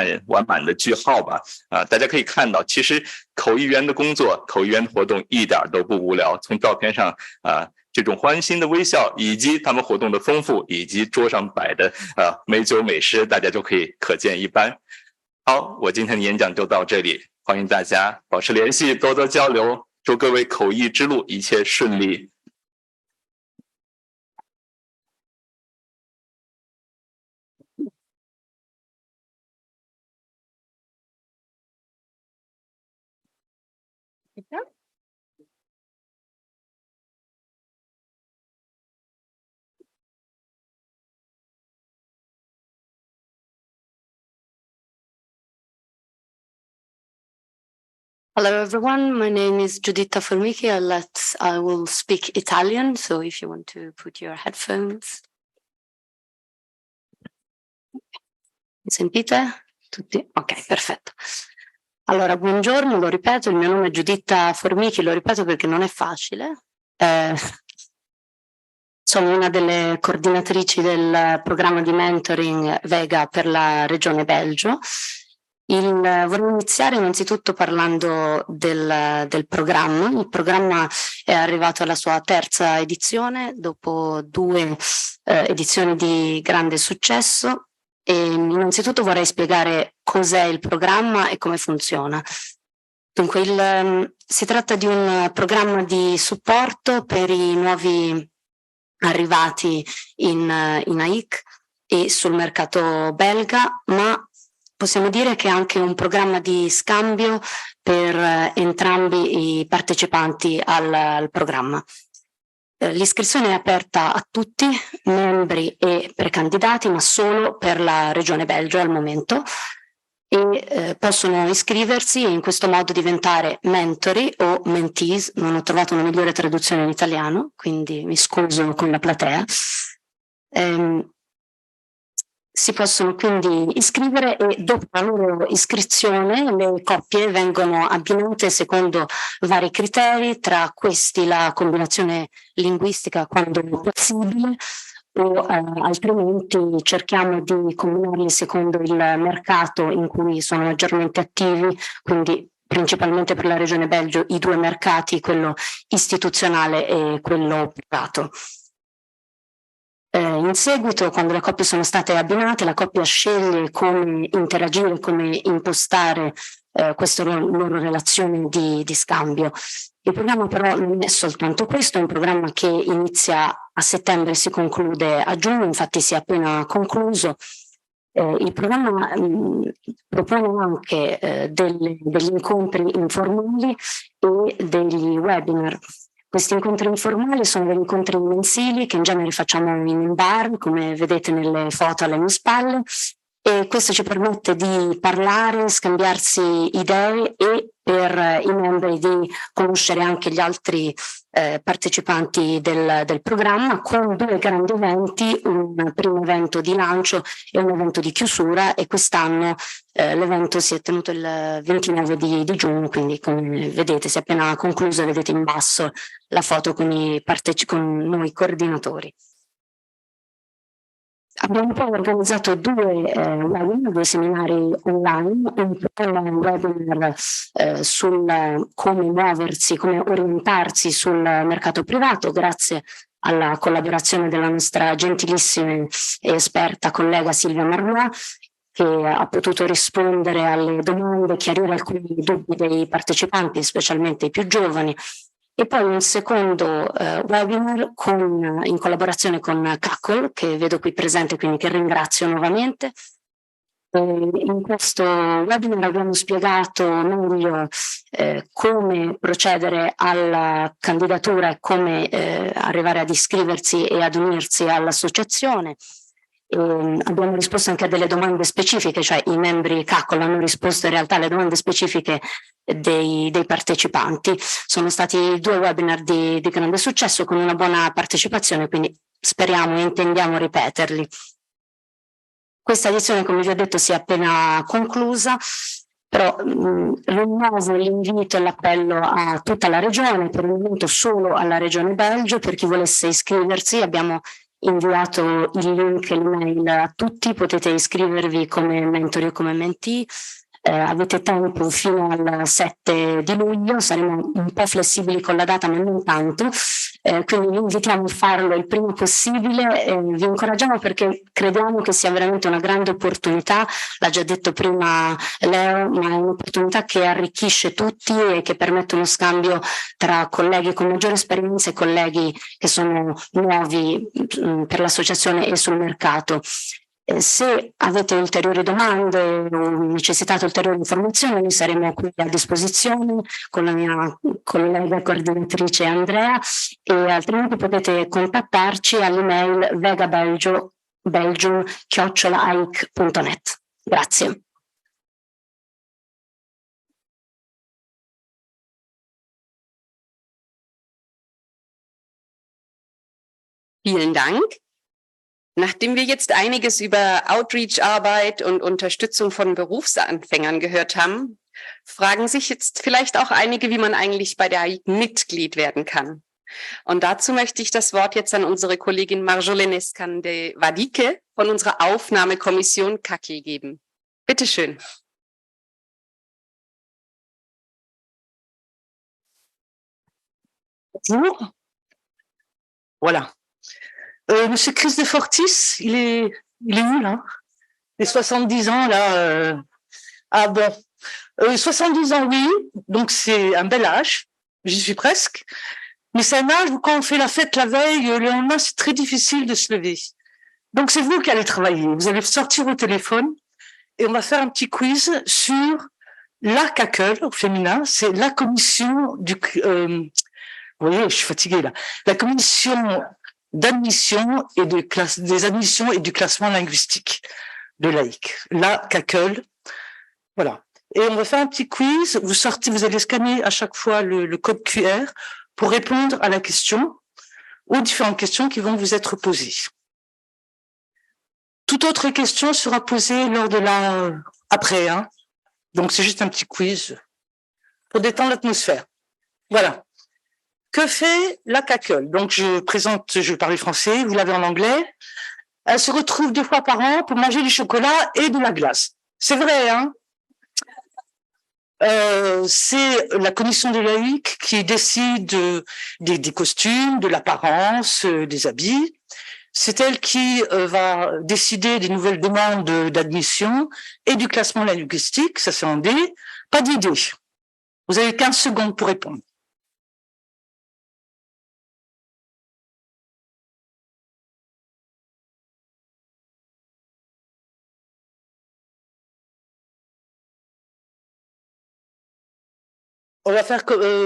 满的句号吧。大家可以看到，其实口译员的工作、口译员的活动一点都不无聊。从照片上这种欢欣的微笑，以及他们活动的丰富，以及桌上摆的美酒美食，大家就可以可见一斑。好，我今天的演讲就到这里，欢迎大家保持联系，多多交流，祝各位口译之路一切顺利。Hello everyone, my name is Giuditta Formichi. I will speak Italian, so if you want to put your headphones. Mi sentite? Tutti? Ok, perfetto. Allora, buongiorno, lo ripeto, il mio nome è Giuditta Formichi, lo ripeto perché non è facile. Sono una delle coordinatrici del programma di mentoring Vega per la regione Belgio. Vorrei iniziare innanzitutto parlando del programma. Il programma è arrivato alla sua 3ª edizione dopo 2 edizioni di grande successo. E innanzitutto vorrei spiegare cos'è il programma e come funziona. Dunque, si tratta di un programma di supporto per i nuovi arrivati in AIIC e sul mercato belga, ma possiamo dire che è anche un programma di scambio per entrambi i partecipanti al programma. L'iscrizione è aperta a tutti, membri e precandidati, ma solo per la regione Belgio al momento, e possono iscriversi e in questo modo diventare mentori o mentees. Non ho trovato una migliore traduzione in italiano, quindi mi scuso con la platea. Si possono quindi iscrivere e dopo la loro iscrizione le coppie vengono abbinate secondo vari criteri, tra questi la combinazione linguistica quando possibile, o altrimenti cerchiamo di combinarli secondo il mercato in cui sono maggiormente attivi, quindi principalmente per la regione Belgio i 2 mercati, quello istituzionale e quello privato. In seguito, quando le coppie sono state abbinate, la coppia sceglie come interagire, come impostare questa loro relazione di scambio. Il programma però non è soltanto questo, è un programma che inizia a settembre e si conclude a giugno, infatti si è appena concluso. Il programma propone anche degli incontri informali e degli webinar. Questi incontri informali sono degli incontri mensili che in genere facciamo in bar, come vedete nelle foto alle mie spalle, e questo ci permette di parlare, scambiarsi idee e per i membri di conoscere anche gli altri partecipanti del programma, con 2 grandi eventi, un primo evento di lancio e un evento di chiusura, e quest'anno l'evento si è tenuto il 29 di giugno, quindi come vedete si è appena concluso, vedete in basso la foto con noi coordinatori. Abbiamo poi organizzato 2 webinar, 2 seminari online, un primo webinar sul come muoversi, come orientarsi sul mercato privato, grazie alla collaborazione della nostra gentilissima e esperta collega Silvia Marlois. che ha potuto rispondere alle domande, chiarire alcuni dubbi dei partecipanti, specialmente i più giovani, e poi un secondo webinar in collaborazione con CACOL, che vedo qui presente, quindi che ringrazio nuovamente. In questo webinar abbiamo spiegato meglio come procedere alla candidatura e come arrivare ad iscriversi e ad unirsi all'associazione. Abbiamo risposto anche a delle domande specifiche, cioè i membri CACOL hanno risposto in realtà alle domande specifiche dei partecipanti. Sono stati 2 webinar di grande successo con una buona partecipazione, quindi speriamo e intendiamo ripeterli. Questa edizione, come vi ho detto, si è appena conclusa, però rinnovo l'invito e l'appello a tutta la regione, per il momento solo alla regione Belgio, per chi volesse iscriversi abbiamo inviato il link e l'email a tutti, potete iscrivervi come mentori o come mentee. Avete tempo fino al 7 di luglio, saremo un po' flessibili con la data ma non tanto, quindi vi invitiamo a farlo il prima possibile, vi incoraggiamo perché crediamo che sia veramente una grande opportunità, l'ha già detto prima Leo, ma è un'opportunità che arricchisce tutti e che permette uno scambio tra colleghi con maggiore esperienza e colleghi che sono nuovi per l'associazione e sul mercato. Se avete ulteriori domande o necessitate ulteriori informazioni, noi saremo qui a disposizione con la mia collega coordinatrice Andrea e altrimenti potete contattarci all'email vegabelgium@aiic.net. Grazie. Vielen Dank. Nachdem wir jetzt einiges über Outreach-Arbeit und Unterstützung von Berufsanfängern gehört haben, fragen sich jetzt vielleicht auch einige, wie man eigentlich bei der AIIC Mitglied werden kann. Und dazu möchte ich das Wort jetzt an unsere Kollegin Marjolaine Skande-Wadike von unserer Aufnahmekommission CACI geben. Bitte schön. Bonjour. Voilà. Monsieur Chris de Fortis, il est où là? Les 70 ans là. Ah bon. 70 ans, oui, donc c'est un bel âge. J'y suis presque. Mais c'est un âge où quand on fait la fête la veille, le lendemain, c'est très difficile de se lever. Donc c'est vous qui allez travailler. Vous allez sortir vos téléphones et on va faire un petit quiz sur la CACEL au féminin. C'est la commission du... vous voyez, je suis fatiguée là. La commission d'admission et des admissions et du classement linguistique de l'AIC. La CACEL. Voilà. Et on va faire un petit quiz. Vous allez scanner à chaque fois le code QR pour répondre à la question, aux différentes questions qui vont vous être posées. Toute autre question sera posée lors de après, hein. Donc c'est juste un petit quiz pour détendre l'atmosphère. Voilà. Que fait la CACEL? Donc je vais parler français, vous l'avez en anglais. Elle se retrouve 2 fois par an pour manger du chocolat et de la glace. C'est vrai, hein? C'est la commission de l'AIIC qui décide des costumes, de l'apparence, des habits. C'est elle qui va décider des nouvelles demandes d'admission et du classement linguistique, ça c'est en D. Pas d'idée. Vous avez 15 secondes pour répondre. On va faire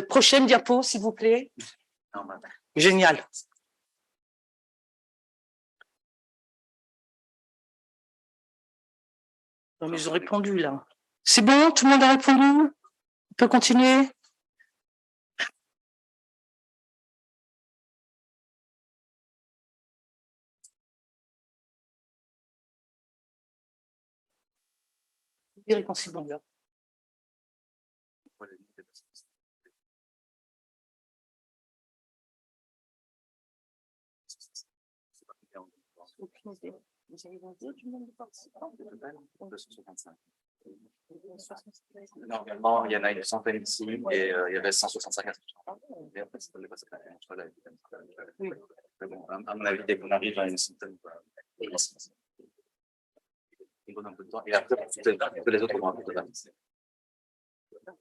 prochaine diapo, s'il vous plaît. Génial. Non, mais ils ont répondu, là. C'est bon? Tout le monde a répondu? On peut continuer? Irréconciliable. Vous avez vendu du nombre de participants? 265. Normalement, il y en a une centaine ici et il y avait 165 inscriptions. Et en fait, c'est pas les bon, à mon avis, dès qu'on arrive à une centaine. il donne un peu de temps. Et après, que les autres vont un peu de temps.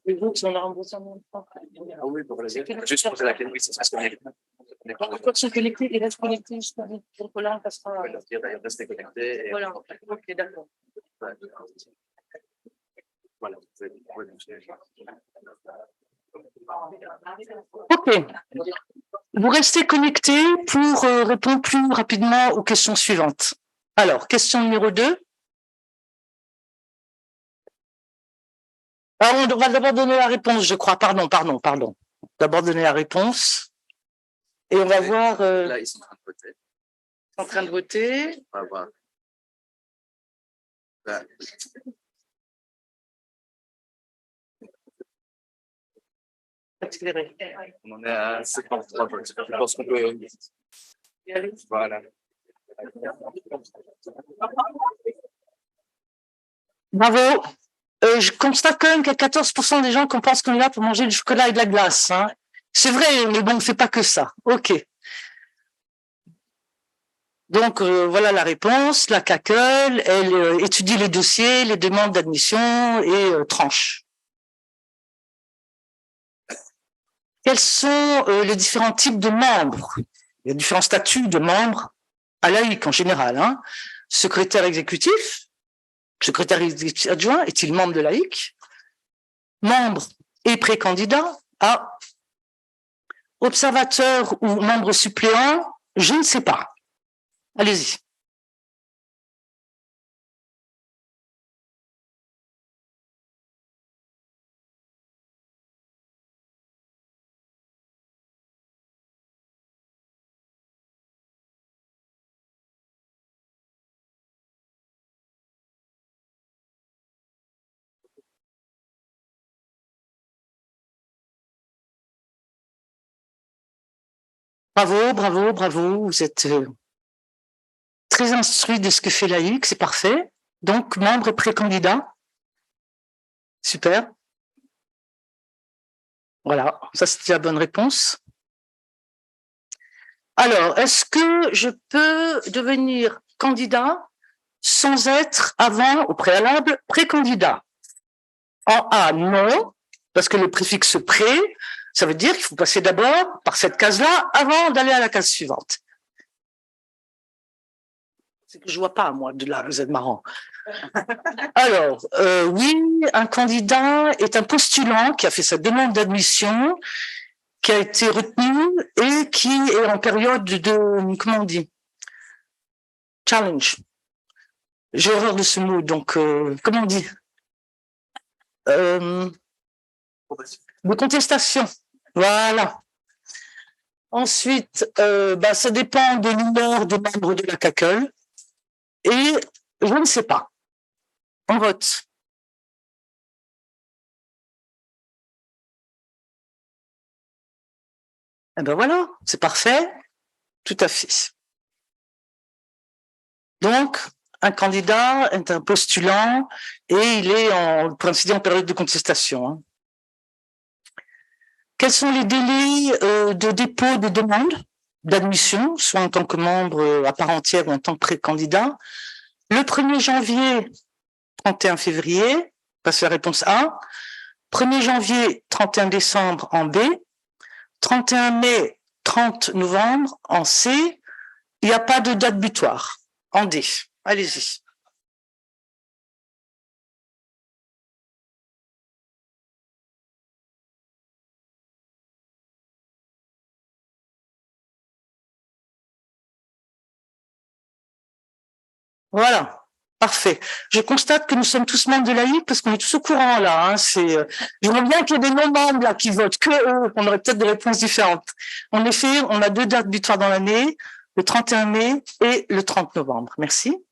Les autres, on a remboursé en même temps. Ah oui, pour les autres. Juste poser la question, oui, c'est ce qu'on est. Quand ils sont connectés, ils restent connectés jusqu'à donc là, on passera. D'ailleurs, restez connectés. Et... Voilà, ok, d'accord. Voilà. Ok. Vous restez connectés pour répondre plus rapidement aux questions suivantes. Alors, question numéro 2. Alors, on va d'abord donner la réponse, je crois. Pardon. D'abord donner la réponse. Et on va voir. Là, ils sont en train de voter. En train de voter. On va voir. Là. Accéléré. On en est à 53 votes. Je pense qu'on peut. Voilà. Bravo. Je constate quand même qu'il y a 14% des gens qui pensent qu'on est là pour manger du chocolat et de la glace. Hein. C'est vrai, mais bon, on ne fait pas que ça. OK. Donc, voilà la réponse. La CACEL, elle étudie les dossiers, les demandes d'admission et tranche. Quels sont les différents types de membres? Il y a différents statuts de membres à l'AIIC en général. Hein. Secrétaire exécutif, secrétaire exécutif adjoint, est-il membre de l'AIIC? Membre et pré-candidat à observateur ou membre suppléant, je ne sais pas. Allez-y. Bravo. Vous êtes très instruit de ce que fait l'AIIC, c'est parfait. Donc, membre et pré-candidat. Super. Voilà, ça c'était la bonne réponse. Alors, est-ce que je peux devenir candidat sans être avant, au préalable, pré-candidat? En A, non, parce que le préfixe pré, ça veut dire qu'il faut passer d'abord par cette case-là avant d'aller à la case suivante. C'est que je vois pas, moi, de là, vous êtes marrant. Alors, oui, un candidat est un postulant qui a fait sa demande d'admission, qui a été retenu et qui est en période de, comment on dit, challenge. J'ai horreur de ce mot, donc, comment on dit, de contestation. Voilà. Ensuite, ça dépend de l'humeur des membres de la CACEL. Et je ne sais pas. On vote. Eh ben voilà, c'est parfait. Tout à fait. Donc, un candidat est un postulant et il est en période de contestation. Hein. Quels sont les délais de dépôt de demande d'admission, soit en tant que membre à part entière ou en tant que pré-candidat? Le 1er janvier, 31 février, passe la réponse A. 1er janvier, 31 décembre en B. 31 mai, 30 novembre en C. Il n'y a pas de date butoir en D. Allez-y. Voilà, parfait. Je constate que nous sommes tous membres de l'AIIC parce qu'on est tous au courant là. Hein. Je vois bien qu'il y a des non-membres là qui votent que eux. On aurait peut-être des réponses différentes. En effet, on a 2 dates butoirs dans l'année, le 31 mai et le 30 novembre. Merci.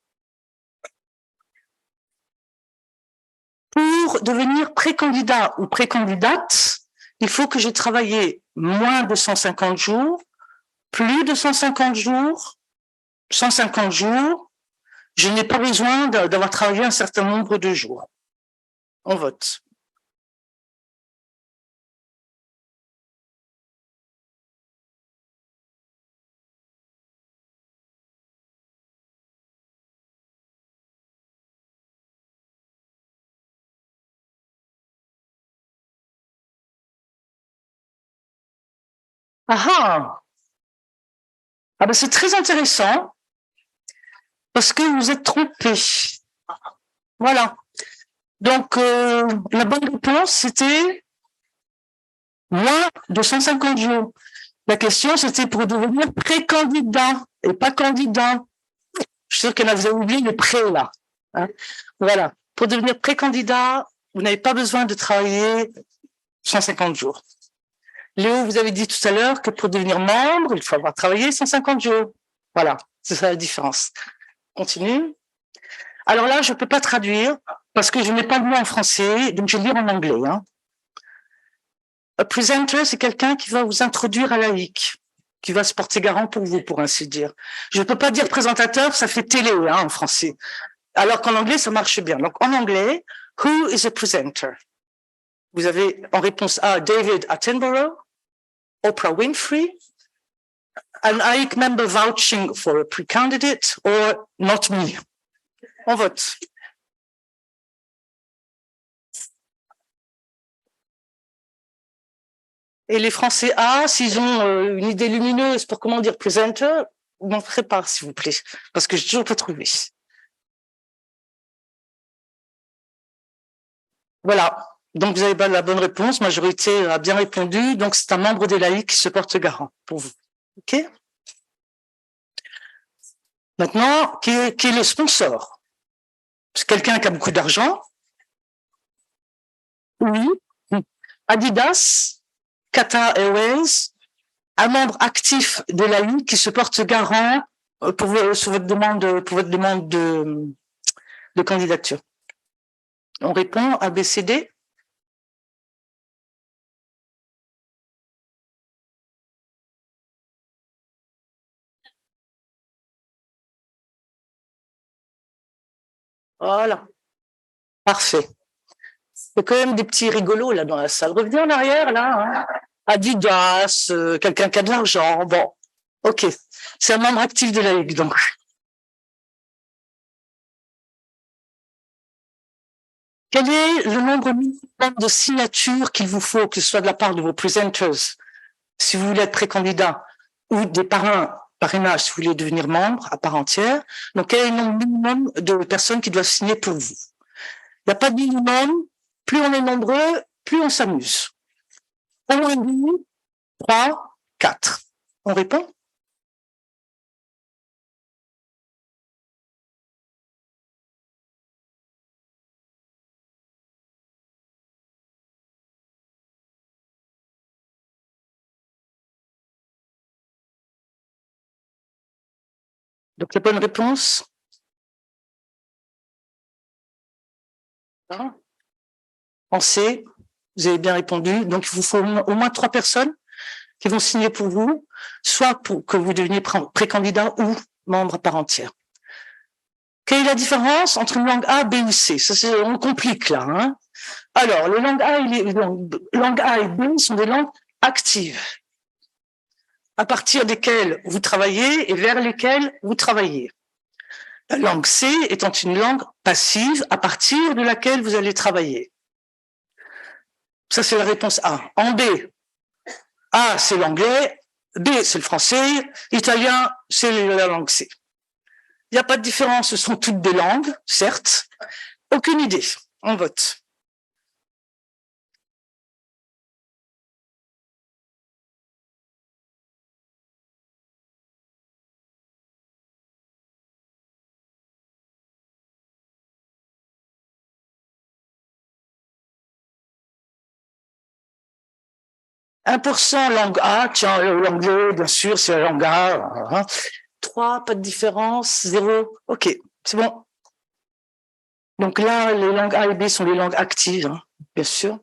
Pour devenir pré-candidat ou pré-candidate, il faut que j'ai travaillé moins de 150 jours, plus de 150 jours, 150 jours. Je n'ai pas besoin d'avoir travaillé un certain nombre de jours. On vote. Ah ben c'est très intéressant parce que vous êtes trompé. Voilà. Donc, la bonne réponse, c'était moins de 150 jours. La question, c'était pour devenir pré-candidat et pas candidat. Je suis sûr que là, vous avez oublié le pré, là. Hein, voilà. Pour devenir pré-candidat, vous n'avez pas besoin de travailler 150 jours. Léo, vous avez dit tout à l'heure que pour devenir membre, il faut avoir travaillé 150 jours. Voilà, c'est ça la différence. Continue. Alors là, je ne peux pas traduire parce que je n'ai pas de mot en français, donc je vais lire en anglais. Hein. A presenter, c'est quelqu'un qui va vous introduire à l'AIIC, qui va se porter garant pour vous, pour ainsi dire. Je ne peux pas dire présentateur, ça fait télé hein, en français. Alors qu'en anglais, ça marche bien. Donc en anglais, who is a presenter? Vous avez en réponse A, David Attenborough, Oprah Winfrey, an AIIC member vouching for a pre-candidate, or not me. On vote. Et les Français A, s'ils ont une idée lumineuse pour comment dire presenter, vous m'en ferez part, s'il vous plaît, parce que j'ai toujours pas trouvé. Voilà. Donc, vous avez la bonne réponse. Majorité a bien répondu. Donc, c'est un membre de l'AIIC qui se porte garant pour vous. OK? Maintenant, qui est le sponsor? C'est quelqu'un qui a beaucoup d'argent? Oui. Adidas, Qatar Airways, un membre actif de l'AIIC qui se porte garant pour votre demande de candidature. On répond A, B, C, D. Voilà. Parfait. Il y a quand même des petits rigolos là dans la salle. Revenez en arrière là. Hein. Adidas, quelqu'un qui a de l'argent. Bon, ok. C'est un membre actif de l'AIIC donc. Quel est le nombre minimum de signatures qu'il vous faut, que ce soit de la part de vos presenters, si vous voulez être pré-candidat, ou des parrainages, si vous voulez devenir membre à part entière? Donc, quel est le nombre minimum de personnes qui doivent signer pour vous? Il n'y a pas de minimum. Plus on est nombreux, plus on s'amuse. 1, 2, 3, 4. On répond? Donc, la bonne réponse? En C, vous avez bien répondu. Donc, il vous faut au moins 3 personnes qui vont signer pour vous, soit pour que vous deveniez pré-candidat ou membre à part entière. Quelle est la différence entre une langue A, B ou C? Ça, on complique là. Hein. Alors, les langues A et B sont des langues actives, à partir desquelles vous travaillez et vers lesquelles vous travaillez. La langue C étant une langue passive, à partir de laquelle vous allez travailler. Ça, c'est la réponse A. En B, A, c'est l'anglais, B, c'est le français, italien, c'est la langue C. Il n'y a pas de différence, ce sont toutes des langues, certes. Aucune idée. On vote. « 1% langue A, tiens, l'anglais, bien sûr, c'est la langue A. Hein. 3, pas de différence, 0. OK, c'est bon. Donc là, les langues A et B sont les langues actives, hein, bien sûr,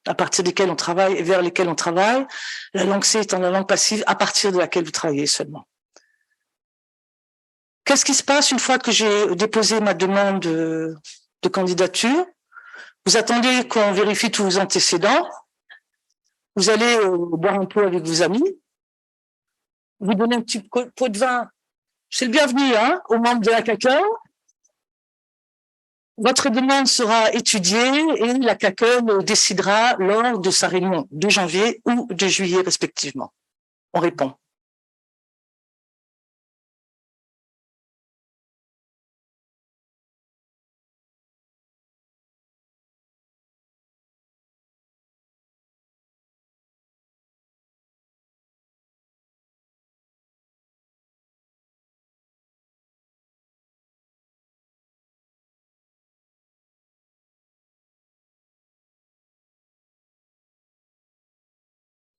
à partir desquelles on travaille et vers lesquelles on travaille. La langue C étant la langue passive, à partir de laquelle vous travaillez seulement. Qu'est-ce qui se passe une fois que j'ai déposé ma demande de candidature? Vous attendez qu'on vérifie tous vos antécédents. Vous allez boire un peu avec vos amis. Vous donnez un petit pot de vin. C'est le bienvenu hein, aux membres de la CACEUR. Votre demande sera étudiée et la CACEUR décidera lors de sa réunion de janvier ou de juillet respectivement. on répond.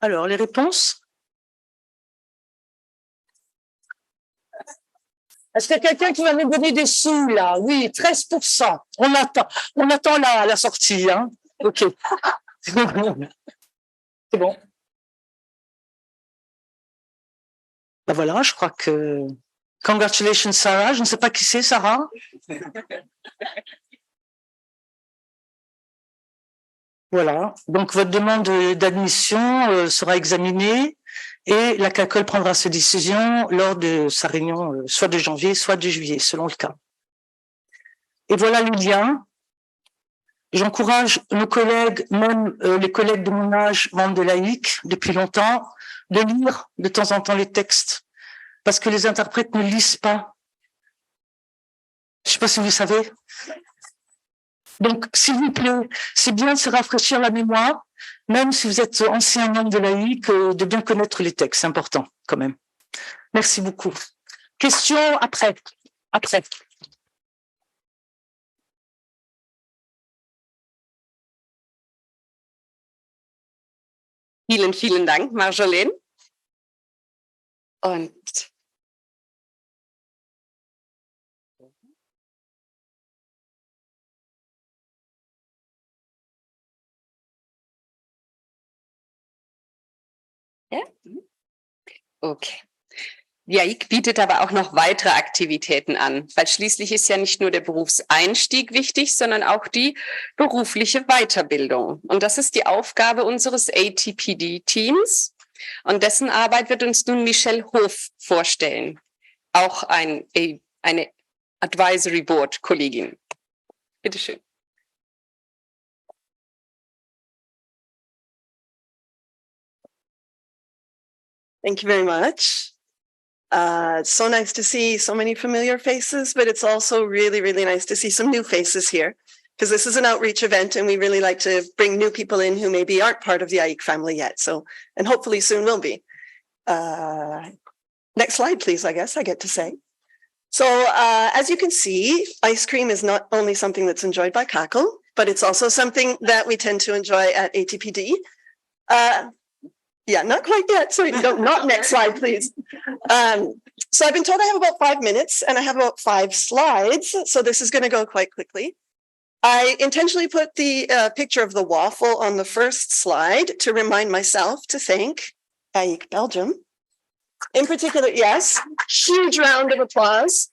Alors, les réponses? Est-ce qu'il y a quelqu'un qui va me donner des sous, là? Oui, 13%. On attend la sortie, hein? OK. C'est bon. Ben voilà, je crois que... Congratulations, Sarah. Je ne sais pas qui c'est, Sarah. Voilà. Donc, votre demande d'admission sera examinée et la CACOL prendra ses décisions lors de sa réunion, soit de janvier, soit de juillet, selon le cas. Et voilà le lien. J'encourage nos collègues, même les collègues de mon âge, membres de l'AIIC, depuis longtemps, de lire de temps en temps les textes, parce que les interprètes ne lisent pas. Je ne sais pas si vous savez. Donc, s'il vous plaît, c'est bien de se rafraîchir la mémoire, même si vous êtes ancien membre de l'AIIC, de bien connaître les textes, c'est important quand même. Merci beaucoup. Question après. Vielen Dank, Marjolaine. Und ja? Okay. Die AIIC bietet aber auch noch weitere Aktivitäten an, weil schließlich ist ja nicht nur der Berufseinstieg wichtig, sondern auch die berufliche Weiterbildung. Und das ist die Aufgabe unseres ATPD-Teams. Und dessen Arbeit wird uns nun Michelle Hof vorstellen, auch eine Advisory Board-Kollegin. Bitte schön. Thank you very much. It's so nice to see so many familiar faces, but it's also really, really nice to see some new faces here, because this is an outreach event and we really like to bring new people in who maybe aren't part of the AIIC family yet. So, and hopefully soon will be. Next slide, please, I guess I get to say. So as you can see, ice cream is not only something that's enjoyed by CACL, but it's also something that we tend to enjoy at ATPD. Yeah, not quite yet. So not next slide, please. So I've been told I have about 5 minutes and I have about 5 slides. So this is going to go quite quickly. I intentionally put the picture of the waffle on the first slide to remind myself to thank AIIC Belgium. In particular, yes, huge round of applause.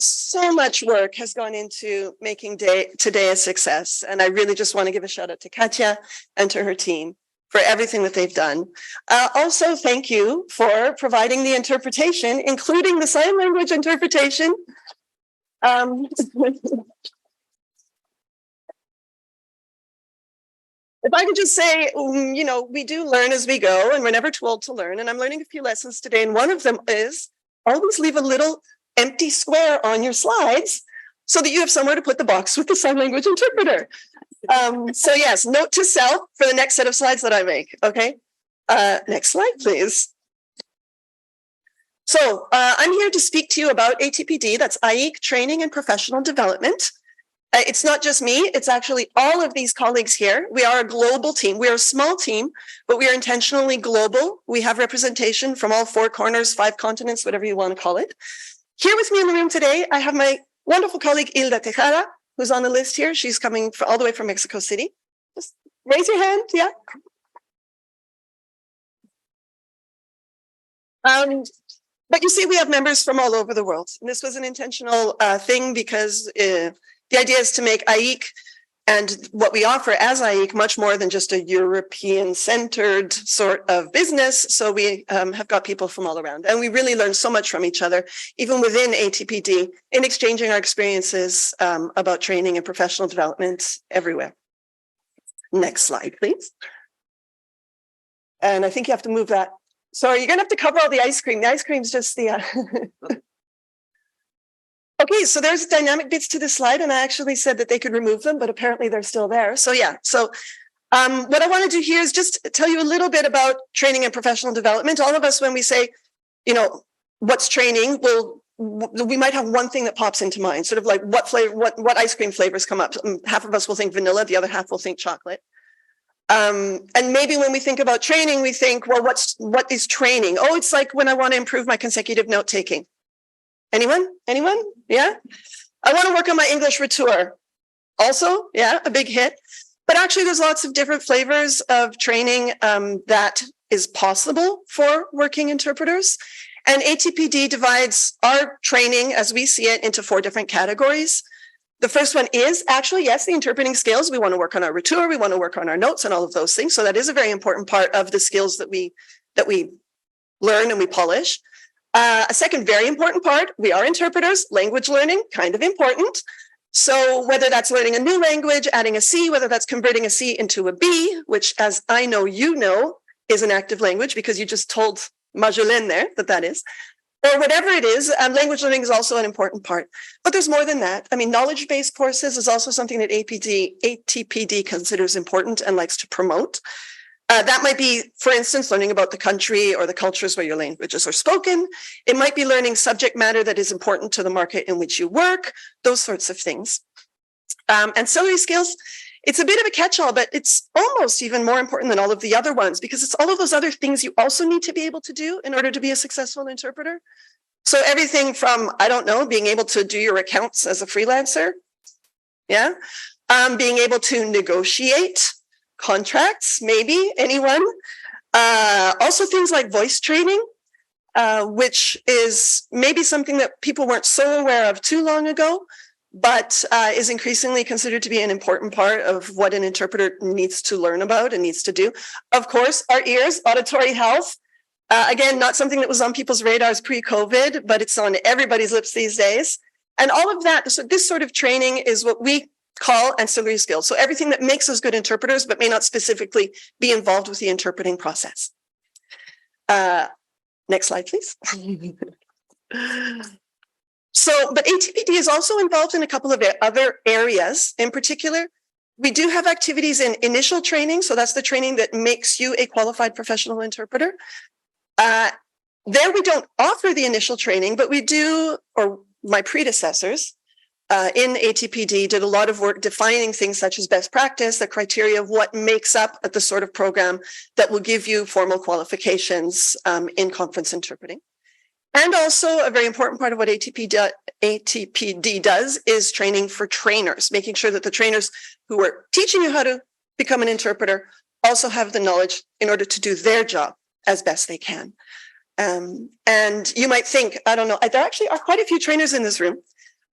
So much work has gone into making today a success. And I really just want to give a shout out to Katja and to her team for everything that they've done. Also, thank you for providing the interpretation, including the sign language interpretation. If I could just say, you know, we do learn as we go and we're never too old to learn. And I'm learning a few lessons today. And one of them is always leave a little empty square on your slides so that you have somewhere to put the box with the sign language interpreter. So yes, note to self for the next set of slides that I make, okay? Next slide, please. So I'm here to speak to you about ATPD, that's AIIC Training and Professional Development. It's not just me, it's actually all of these colleagues here. We are a global team. We are a small team, but we are intentionally global. We have representation from all 4 corners, 5 continents, whatever you want to call it. Here with me in the room today, I have my wonderful colleague, Hilda Tejada, who's on the list here. She's coming all the way from Mexico City. Just raise your hand, yeah. But you see, we have members from all over the world. And this was an intentional thing because the idea is to make AIIC and what we offer as AIIC much more than just a European-centered sort of business. So we have got people from all around. And we really learn so much from each other, even within ATPD, in exchanging our experiences about training and professional development everywhere. Next slide, please. And I think you have to move that. Sorry, you're going to have to cover all the ice cream. The ice cream's just the... Okay, so there's dynamic bits to this slide, and I actually said that they could remove them, but apparently they're still there. So yeah, so what I want to do here is just tell you a little bit about training and professional development. All of us, when we say, you know, what's training, we might have one thing that pops into mind, sort of like what flavor, what ice cream flavors come up. Half of us will think vanilla, the other half will think chocolate. And maybe when we think about training, we think, well, what is training? Oh, it's like when I want to improve my consecutive note taking. Anyone? Yeah. I want to work on my English retour. Also, yeah, a big hit. But actually, there's lots of different flavors of training that is possible for working interpreters. And ATPD divides our training, as we see it, into 4 different categories. The first one is actually, yes, the interpreting skills. We want to work on our retour. We want to work on our notes and all of those things. So that is a very important part of the skills that we learn and we polish. A second very important part, we are interpreters, language learning, kind of important. So whether that's learning a new language, adding a C, whether that's converting a C into a B, which as I know you know is an active language because you just told Marjolaine there that is, or whatever it is, language learning is also an important part. But there's more than that. I mean, knowledge-based courses is also something that ATPD considers important and likes to promote. That might be, for instance, learning about the country or the cultures where your languages are spoken. It might be learning subject matter that is important to the market in which you work, those sorts of things. Ancillary skills, it's a bit of a catch-all, but it's almost even more important than all of the other ones because it's all of those other things you also need to be able to do in order to be a successful interpreter. So everything from, I don't know, being able to do your accounts as a freelancer, yeah, being able to negotiate contracts, maybe, anyone. Also things like voice training, which is maybe something that people weren't so aware of too long ago, but is increasingly considered to be an important part of what an interpreter needs to learn about and needs to do. Of course, our ears, auditory health. Again, not something that was on people's radars pre-COVID, but it's on everybody's lips these days. And all of that, so this sort of training is what we call ancillary skills. So everything that makes us good interpreters, but may not specifically be involved with the interpreting process. Next slide, please. But ATPD is also involved in a couple of other areas. In particular, we do have activities in initial training. So that's the training that makes you a qualified professional interpreter. There we don't offer the initial training, but we do, or my predecessors, in ATPD did a lot of work defining things such as best practice, the criteria of what makes up the sort of program that will give you formal qualifications in conference interpreting. And also a very important part of what ATPD does is training for trainers, making sure that the trainers who are teaching you how to become an interpreter also have the knowledge in order to do their job as best they can. And you might think, I don't know, there actually are quite a few trainers in this room.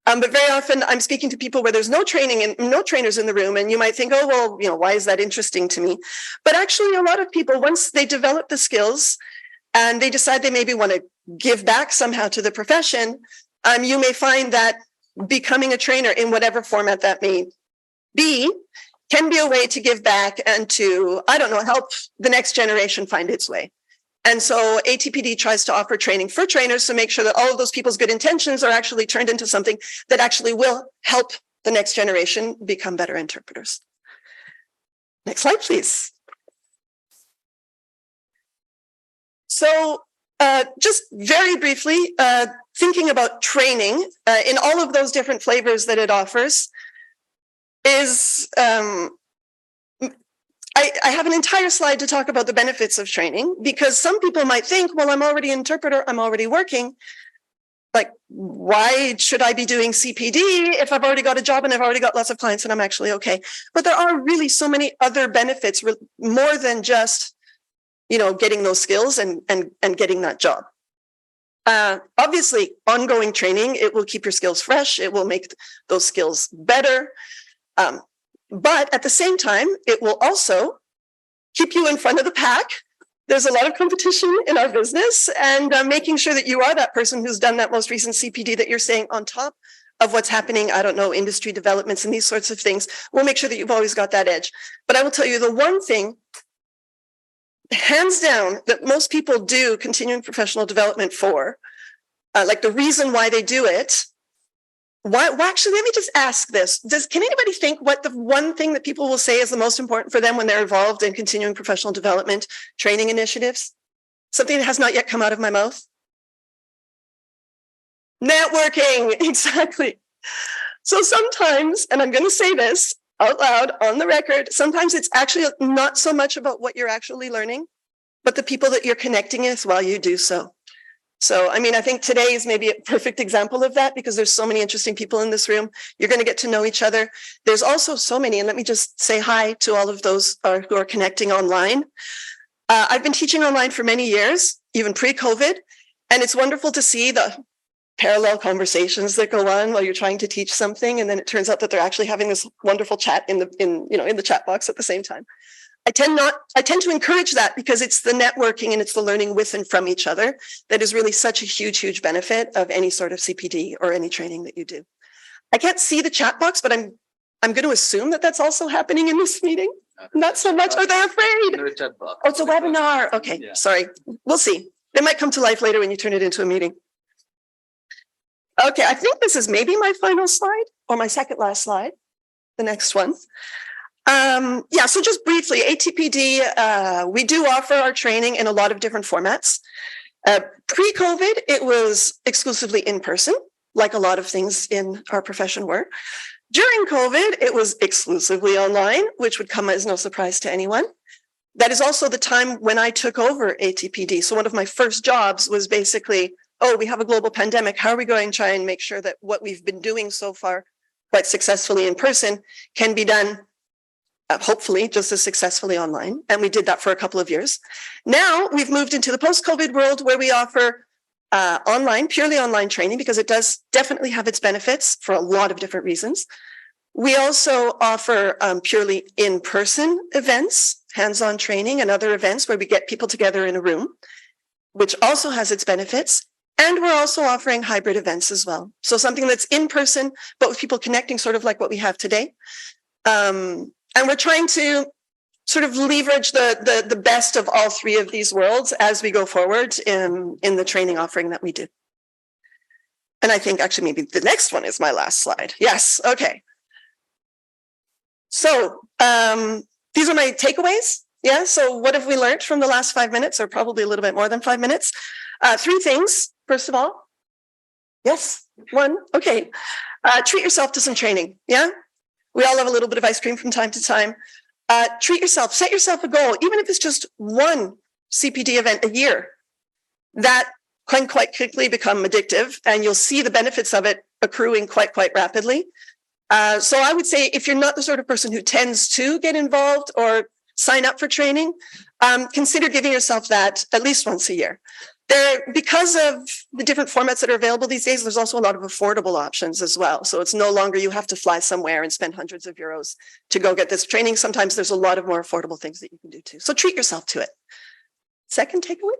But very often I'm speaking to people where there's no training and no trainers in the room. And you might think, oh, well, you know, why is that interesting to me? But actually, a lot of people, once they develop the skills and they decide they maybe want to give back somehow to the profession, you may find that becoming a trainer in whatever format that may be can be a way to give back and to, I don't know, help the next generation find its way. And so ATPD tries to offer training for trainers to make sure that all of those people's good intentions are actually turned into something that actually will help the next generation become better interpreters. Next slide, please. So just very briefly, thinking about training in all of those different flavors that it offers is... I have an entire slide to talk about the benefits of training because some people might think, well, I'm already an interpreter, I'm already working. Like, why should I be doing CPD if I've already got a job and I've already got lots of clients and I'm actually okay? But there are really so many other benefits, more than just, you know, getting those skills and getting that job. Obviously, ongoing training, it will keep your skills fresh. It will make those skills better. But at the same time, it will also keep you in front of the pack. There's a lot of competition in our business, and making sure that you are that person who's done that most recent CPD, that you're staying on top of what's happening, I don't know, industry developments and these sorts of things. We'll make sure that you've always got that edge. But I will tell you the one thing, hands down, that most people do continuing professional development for, like the reason why they do it. Well, actually, let me just ask this. Can anybody think what the one thing that people will say is the most important for them when they're involved in continuing professional development training initiatives? Something that has not yet come out of my mouth? Networking, exactly. So sometimes, and I'm going to say this out loud on the record, sometimes it's actually not so much about what you're actually learning, but the people that you're connecting with while you do so. So, I mean, I think today is maybe a perfect example of that because there's so many interesting people in this room. You're going to get to know each other. There's also so many, and let me just say hi to all of those who are connecting online. I've been teaching online for many years, even pre-COVID, and it's wonderful to see the parallel conversations that go on while you're trying to teach something, and then it turns out that they're actually having this wonderful chat in the chat box at the same time. I tend to encourage that because it's the networking and it's the learning with and from each other that is really such a huge benefit of any sort of CPD or any training that you do. I can't see the chat box, but I'm going to assume that that's also happening in this meeting. Not so much. Are they afraid? Oh, it's a webinar. Okay, yeah. Sorry. We'll see. It might come to life later when you turn it into a meeting. Okay, I think this is maybe my final slide or my second last slide. The next one. Yeah, so just briefly, ATPD, we do offer our training in a lot of different formats. Pre-COVID, it was exclusively in person, like a lot of things in our profession were. During COVID, it was exclusively online, which would come as no surprise to anyone. That is also the time when I took over ATPD. So one of my first jobs was basically, oh, we have a global pandemic. How are we going to try and make sure that what we've been doing so far quite successfully in person can be done hopefully just as successfully online. And we did that for a couple of years. Now we've moved into the post-COVID world where we offer purely online training because it does definitely have its benefits for a lot of different reasons. We also offer purely in-person events, hands-on training and other events where we get people together in a room, which also has its benefits. And we're also offering hybrid events as well. So something that's in person, but with people connecting sort of like what we have today. And we're trying to sort of leverage the best of all three of these worlds as we go forward in the training offering that we do. And I think actually maybe the next one is my last slide. Yes, okay. So these are my takeaways. Yeah, so what have we learned from the last 5 minutes, or probably a little bit more than 5 minutes? 3 things, first of all. Yes, 1, okay. Treat yourself to some training, yeah? We all have a little bit of ice cream from time to time. Treat yourself, set yourself a goal, even if it's just one CPD event a year. That can quite quickly become addictive, and you'll see the benefits of it accruing quite rapidly. So I would say if you're not the sort of person who tends to get involved or sign up for training, consider giving yourself that at least once a year. Because of the different formats that are available these days, there's also a lot of affordable options as well. So it's no longer you have to fly somewhere and spend hundreds of euros to go get this training. Sometimes there's a lot of more affordable things that you can do too. So treat yourself to it. Second takeaway,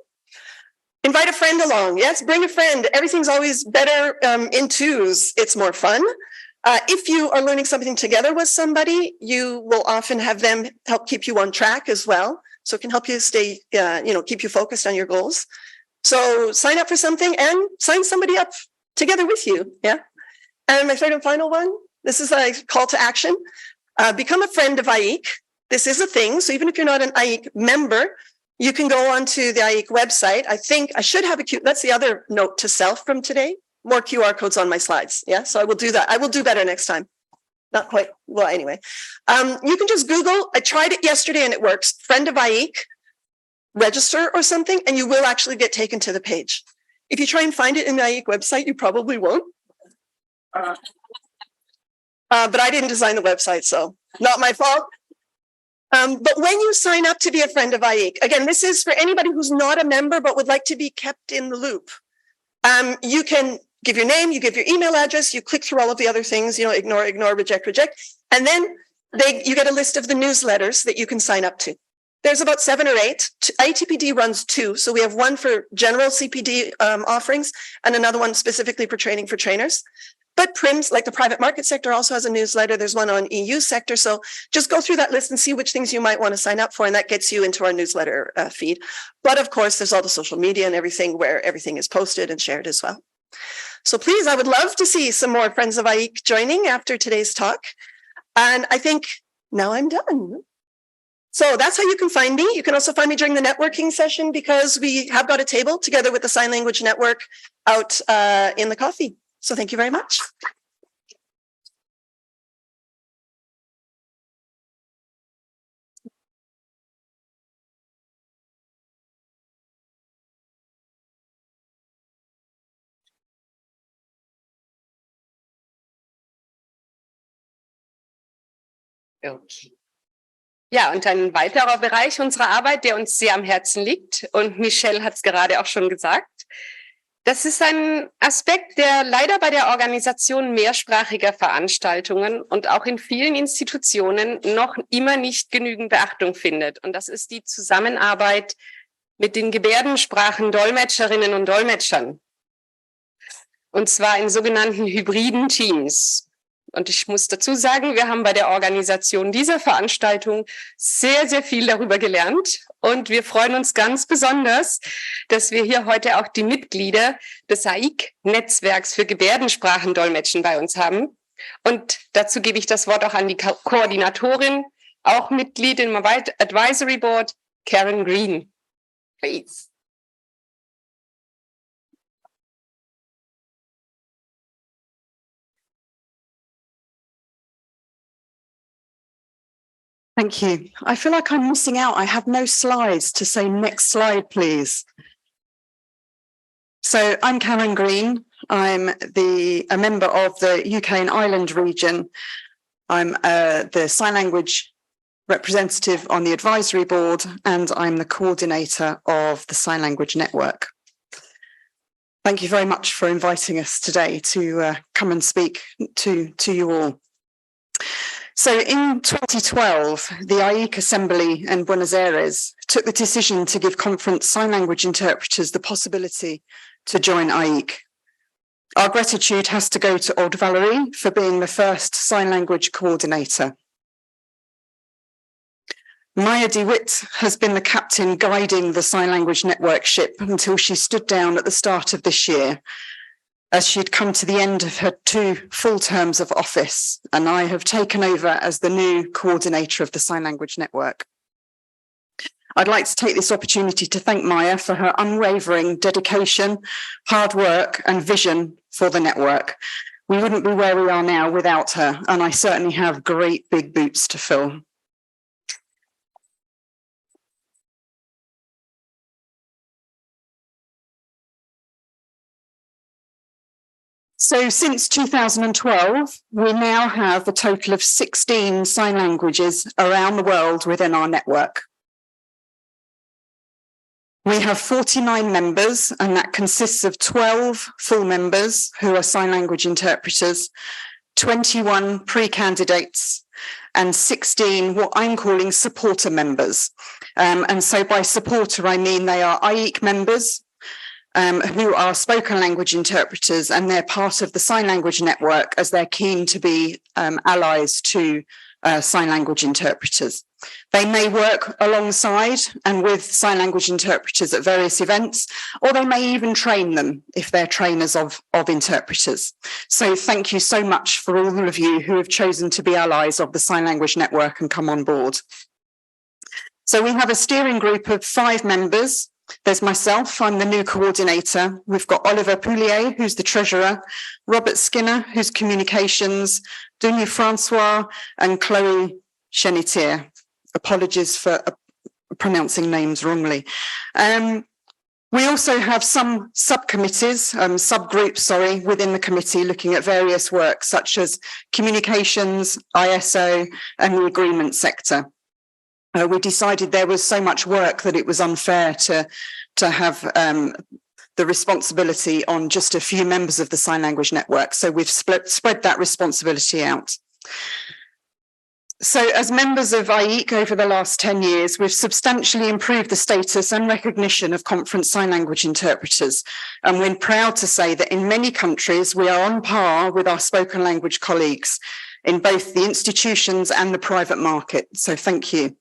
invite a friend along. Yes, bring a friend. Everything's always better in twos. It's more fun. If you are learning something together with somebody, you will often have them help keep you on track as well. So it can help you stay, keep you focused on your goals. So sign up for something and sign somebody up together with you. Yeah. And my third and final one, this is a call to action. Become a friend of AIIC. This is a thing. So even if you're not an AIIC member, you can go onto the AIIC website. I think I should have that's the other note to self from today. More QR codes on my slides. Yeah. So I will do that. I will do better next time. Not quite. Well, anyway, you can just Google. I tried it yesterday and it works. Friend of AIIC. Register or something, and you will actually get taken to the page. If you try and find it in the AIIC website, you probably won't. But I didn't design the website, so not my fault. But when you sign up to be a friend of AIIC, again, this is for anybody who's not a member but would like to be kept in the loop. You can give your name, you give your email address, you click through all of the other things, ignore, reject, and then you get a list of the newsletters that you can sign up to. There's about 7 or 8. ATPD runs 2. So we have one for general CPD offerings and another one specifically for training for trainers. But PRIMS, like the private market sector, also has a newsletter. There's one on EU sector. So just go through that list and see which things you might want to sign up for. And that gets you into our newsletter feed. But of course, there's all the social media and everything where everything is posted and shared as well. So please, I would love to see some more friends of AIIC joining after today's talk. And I think now I'm done. So that's how you can find me. You can also find me during the networking session because we have got a table together with the Sign Language Network out in the coffee. So thank you very much. Okay. Ja, und ein weiterer Bereich unserer Arbeit, der uns sehr am Herzen liegt, und Michelle hat es gerade auch schon gesagt, das ist ein Aspekt, der leider bei der Organisation mehrsprachiger Veranstaltungen und auch in vielen Institutionen noch immer nicht genügend Beachtung findet. Und das ist die Zusammenarbeit mit den Gebärdensprachen-Dolmetscherinnen und Dolmetschern. Und zwar in sogenannten hybriden Teams. Und ich muss dazu sagen, wir haben bei der Organisation dieser Veranstaltung sehr, sehr viel darüber gelernt. Und wir freuen uns ganz besonders, dass wir hier heute auch die Mitglieder des AIIC-Netzwerks für Gebärdensprachendolmetschen bei uns haben. Und dazu gebe ich das Wort auch an die Koordinatorin, auch Mitglied im Advisory Board, Karen Green. Please. Thank you. I feel like I'm missing out. I have no slides to say next slide, please. So I'm Karen Green. I'm a member of the UK and Ireland region. I'm the sign language representative on the advisory board, and I'm the coordinator of the Sign Language Network. Thank you very much for inviting us today to come and speak to you all. So in 2012, the AIIC Assembly in Buenos Aires took the decision to give conference sign language interpreters the possibility to join AIIC. Our gratitude has to go to Old Valerie for being the first sign language coordinator. Maya DeWitt has been the captain guiding the Sign Language Network ship until she stood down at the start of this year, as she'd come to the end of her 2 full terms of office, and I have taken over as the new coordinator of the Sign Language Network. I'd like to take this opportunity to thank Maya for her unwavering dedication, hard work, and vision for the network. We wouldn't be where we are now without her, and I certainly have great big boots to fill. So since 2012, we now have a total of 16 sign languages around the world within our network. We have 49 members, and that consists of 12 full members who are sign language interpreters, 21 pre-candidates, and 16 what I'm calling supporter members. And so by supporter, I mean they are AIIC members, who are spoken language interpreters, and they're part of the Sign Language Network as they're keen to be allies to sign language interpreters. They may work alongside and with sign language interpreters at various events, or they may even train them if they're trainers of interpreters. So thank you so much for all of you who have chosen to be allies of the Sign Language Network and come on board. So we have a steering group of 5 members. There's myself, I'm the new coordinator. We've got Oliver Poulier, who's the treasurer, Robert Skinner, who's communications, Duny Francois, and Chloe Chenetier. Apologies for pronouncing names wrongly. We also have some subcommittees, subgroups, within the committee looking at various work such as communications, ISO, and the agreement sector. We decided there was so much work that it was unfair to have the responsibility on just a few members of the Sign Language Network. So we've spread that responsibility out. So as members of AIIC over the last 10 years, we've substantially improved the status and recognition of conference sign language interpreters. And we're proud to say that in many countries, we are on par with our spoken language colleagues in both the institutions and the private market. So thank you.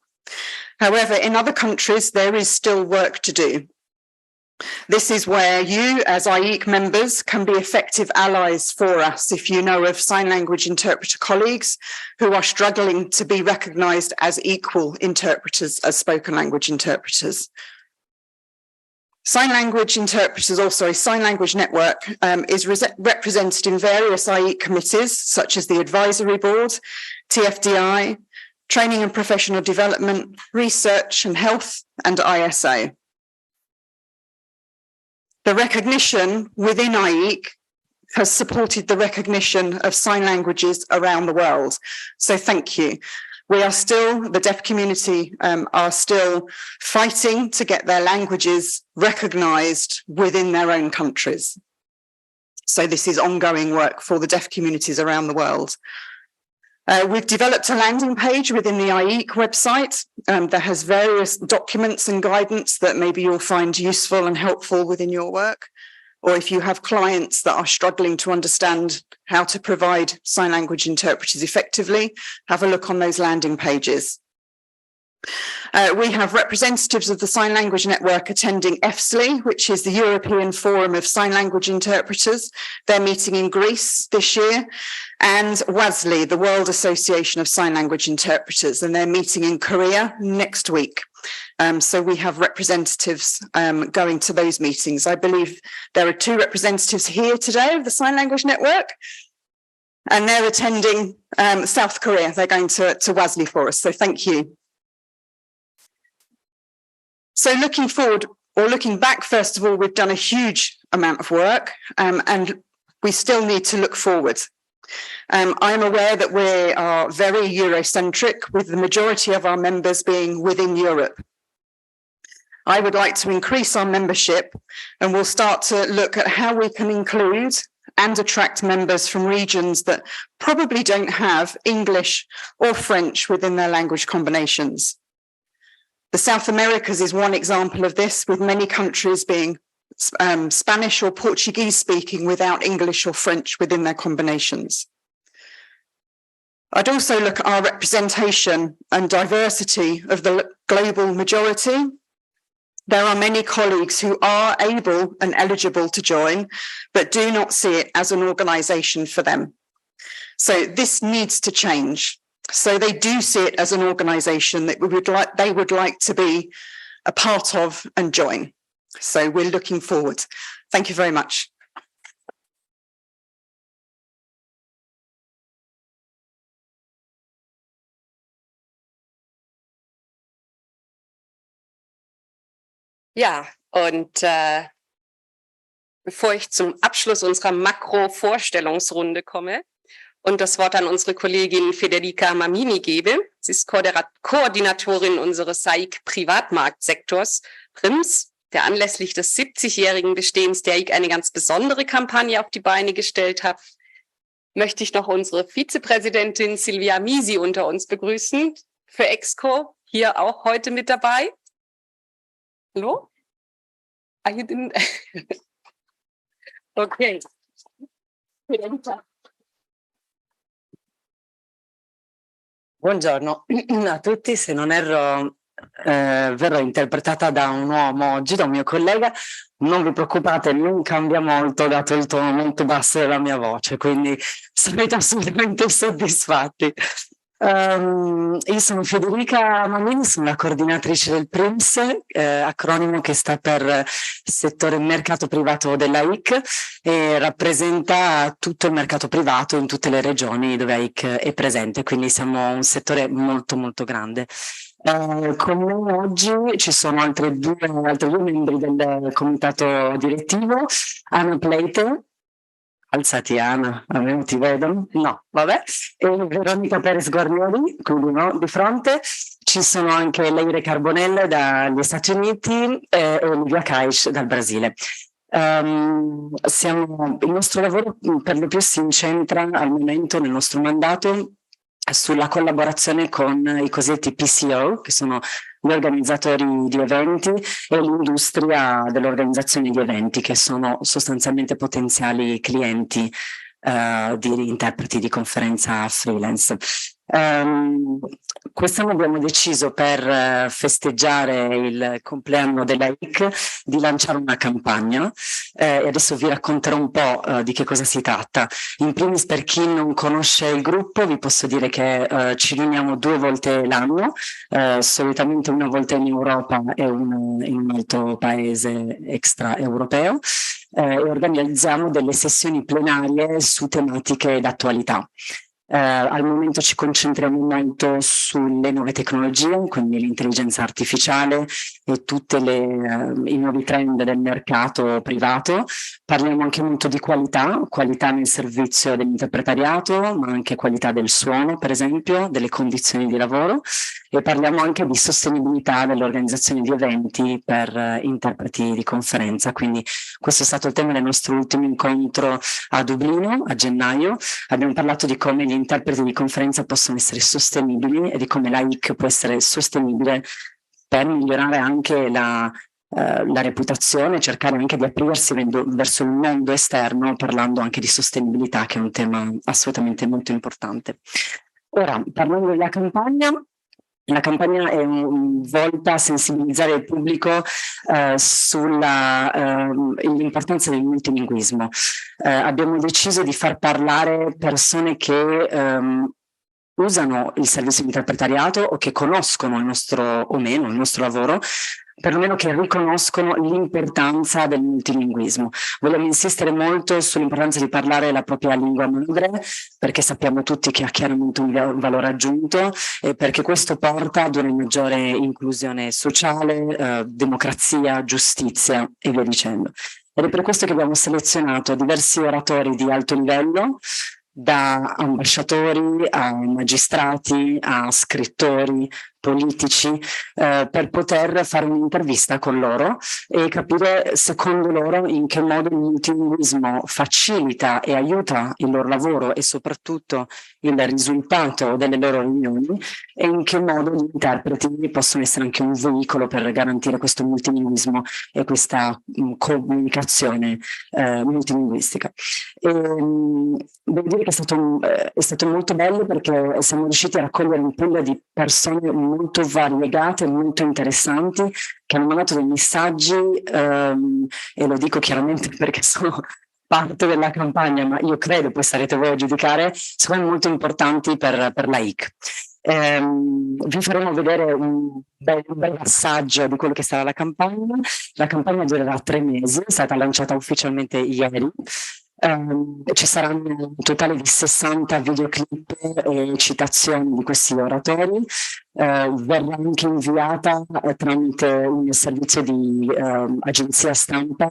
However, in other countries, there is still work to do. This is where you, as AIIC members, can be effective allies for us if you know of sign language interpreter colleagues who are struggling to be recognised as equal interpreters as spoken language interpreters. Sign language interpreters, also a sign language network, is represented in various AIIC committees, such as the Advisory Board, TFDI, Training and Professional Development, Research and Health, and ISA. The recognition within AIIC has supported the recognition of sign languages around the world. So thank you. We are still, the deaf community are still fighting to get their languages recognised within their own countries. So this is ongoing work for the deaf communities around the world. We've developed a landing page within the AIIC website that has various documents and guidance that maybe you'll find useful and helpful within your work. Or if you have clients that are struggling to understand how to provide sign language interpreters effectively, have a look on those landing pages. We have representatives of the Sign Language Network attending EFSLI, which is the European Forum of Sign Language Interpreters. They're meeting in Greece this year. And WASLI, the World Association of Sign Language Interpreters, and they're meeting in Korea next week. So we have representatives going to those meetings. I believe there are 2 representatives here today of the Sign Language Network, and they're attending South Korea. They're going to WASLI for us, so thank you. So looking forward, or looking back, first of all, we've done a huge amount of work, and we still need to look forward. I'm aware that we are very Eurocentric, with the majority of our members being within Europe. I would like to increase our membership, and we'll start to look at how we can include and attract members from regions that probably don't have English or French within their language combinations. The South Americas is one example of this, with many countries being Spanish or Portuguese speaking without English or French within their combinations. I'd also look at our representation and diversity of the global majority. There are many colleagues who are able and eligible to join, but do not see it as an organisation for them. So this needs to change. So they do see it as an organisation that they would like to be a part of and join. So we're looking forward. Thank you very much. Ja, und bevor ich zum Abschluss unserer Makro-Vorstellungsrunde komme und das Wort an unsere Kollegin Federica Mamini gebe, sie ist Koordinatorin unseres AIIC-Privatmarktsektors PRIMS, der anlässlich des 70-jährigen Bestehens der AIIC eine ganz besondere Kampagne auf die Beine gestellt hat, möchte ich noch unsere Vizepräsidentin Silvia Misi unter uns begrüßen, für EXCO, hier auch heute mit dabei. Hallo? You didn't... Okay. Buongiorno a tutti, se non erro verrò interpretata da un uomo oggi, da un mio collega. Non vi preoccupate, non cambia molto dato il tono molto basso della mia voce, quindi sarete assolutamente soddisfatti. Io sono Federica Mamini, sono la coordinatrice del PRIMS, acronimo che sta per settore mercato privato dell'AIIC e rappresenta tutto il mercato privato in tutte le regioni dove AIIC è presente, quindi siamo un settore molto molto grande. Con me oggi ci sono altri due membri del comitato direttivo, Anna Pleite. Alzati Anna, a me non ti vedono? No, vabbè. E Veronica Perez Guarnieri, quindi no, di fronte. Ci sono anche Leire Carbonella dagli Stati Uniti e Olivia Caish dal Brasile. Il nostro lavoro per lo più si incentra al momento nel nostro mandato sulla collaborazione con i cosiddetti PCO, che sono gli organizzatori di eventi, e l'industria dell'organizzazione di eventi, che sono sostanzialmente potenziali clienti di interpreti di conferenza freelance. Quest'anno abbiamo deciso, per festeggiare il compleanno dell'AIIC, di lanciare una campagna e adesso vi racconterò un po' di che cosa si tratta. In primis, per chi non conosce il gruppo, vi posso dire che ci riuniamo 2 volte l'anno, solitamente una volta in Europa e in un altro paese extraeuropeo, e organizziamo delle sessioni plenarie su tematiche d'attualità. Al momento ci concentriamo molto sulle nuove tecnologie, quindi l'intelligenza artificiale e tutti i nuovi trend del mercato privato. Parliamo anche molto di qualità nel servizio dell'interpretariato, ma anche qualità del suono, per esempio, delle condizioni di lavoro, e parliamo anche di sostenibilità dell'organizzazione di eventi per interpreti di conferenza. Quindi questo è stato il tema del nostro ultimo incontro a Dublino a gennaio. Abbiamo parlato di come gli interpreti di conferenza possono essere sostenibili e di come l'AIIC può essere sostenibile per migliorare anche la reputazione, cercare anche di aprirsi verso il mondo esterno, parlando anche di sostenibilità, che è un tema assolutamente molto importante. Ora, parlando della campagna, la campagna è volta a sensibilizzare il pubblico sull'importanza del multilinguismo. Abbiamo deciso di far parlare persone che usano il servizio di interpretariato o che conoscono il nostro lavoro, perlomeno che riconoscono l'importanza del multilinguismo. Vogliamo insistere molto sull'importanza di parlare la propria lingua madre, perché sappiamo tutti che ha chiaramente un valore aggiunto e perché questo porta ad una maggiore inclusione sociale, democrazia, giustizia e via dicendo. Ed è per questo che abbiamo selezionato diversi oratori di alto livello, da ambasciatori a magistrati a scrittori, politici, per poter fare un'intervista con loro e capire secondo loro in che modo il multilinguismo facilita e aiuta il loro lavoro e soprattutto il risultato delle loro riunioni, e in che modo gli interpreti possono essere anche un veicolo per garantire questo multilinguismo e questa comunicazione multilinguistica. Devo dire che è stato molto bello, perché siamo riusciti a raccogliere un pool di persone molto variegate, molto interessanti, che hanno mandato dei messaggi, e lo dico chiaramente perché sono parte della campagna, ma io credo, poi sarete voi a giudicare, sono molto importanti per l'AIIC. Vi faremo vedere un bel assaggio di quello che sarà la campagna. La campagna durerà 3 mesi, è stata lanciata ufficialmente ieri. Ci saranno un totale di 60 videoclip e citazioni di questi oratori. Verrà anche inviata tramite un servizio di agenzia stampa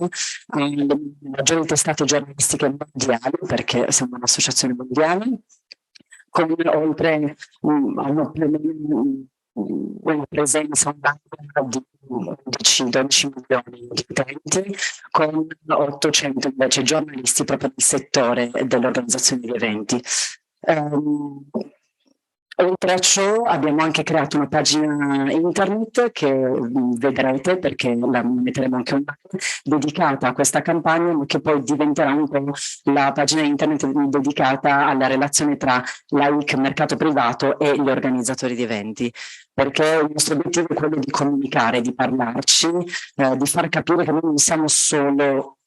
alle maggiori testate giornalistiche mondiali, perché siamo un'associazione mondiale, con oltre una presenza online di 12 milioni di utenti, con 800 invece giornalisti proprio nel settore dell'organizzazione di eventi. Oltre a ciò abbiamo anche creato una pagina internet che vedrete, perché la metteremo anche online, dedicata a questa campagna, ma che poi diventerà un po' la pagina internet dedicata alla relazione tra l'AIIC, mercato privato, e gli organizzatori di eventi, perché il nostro obiettivo è quello di comunicare, di parlarci, di far capire che noi non siamo solo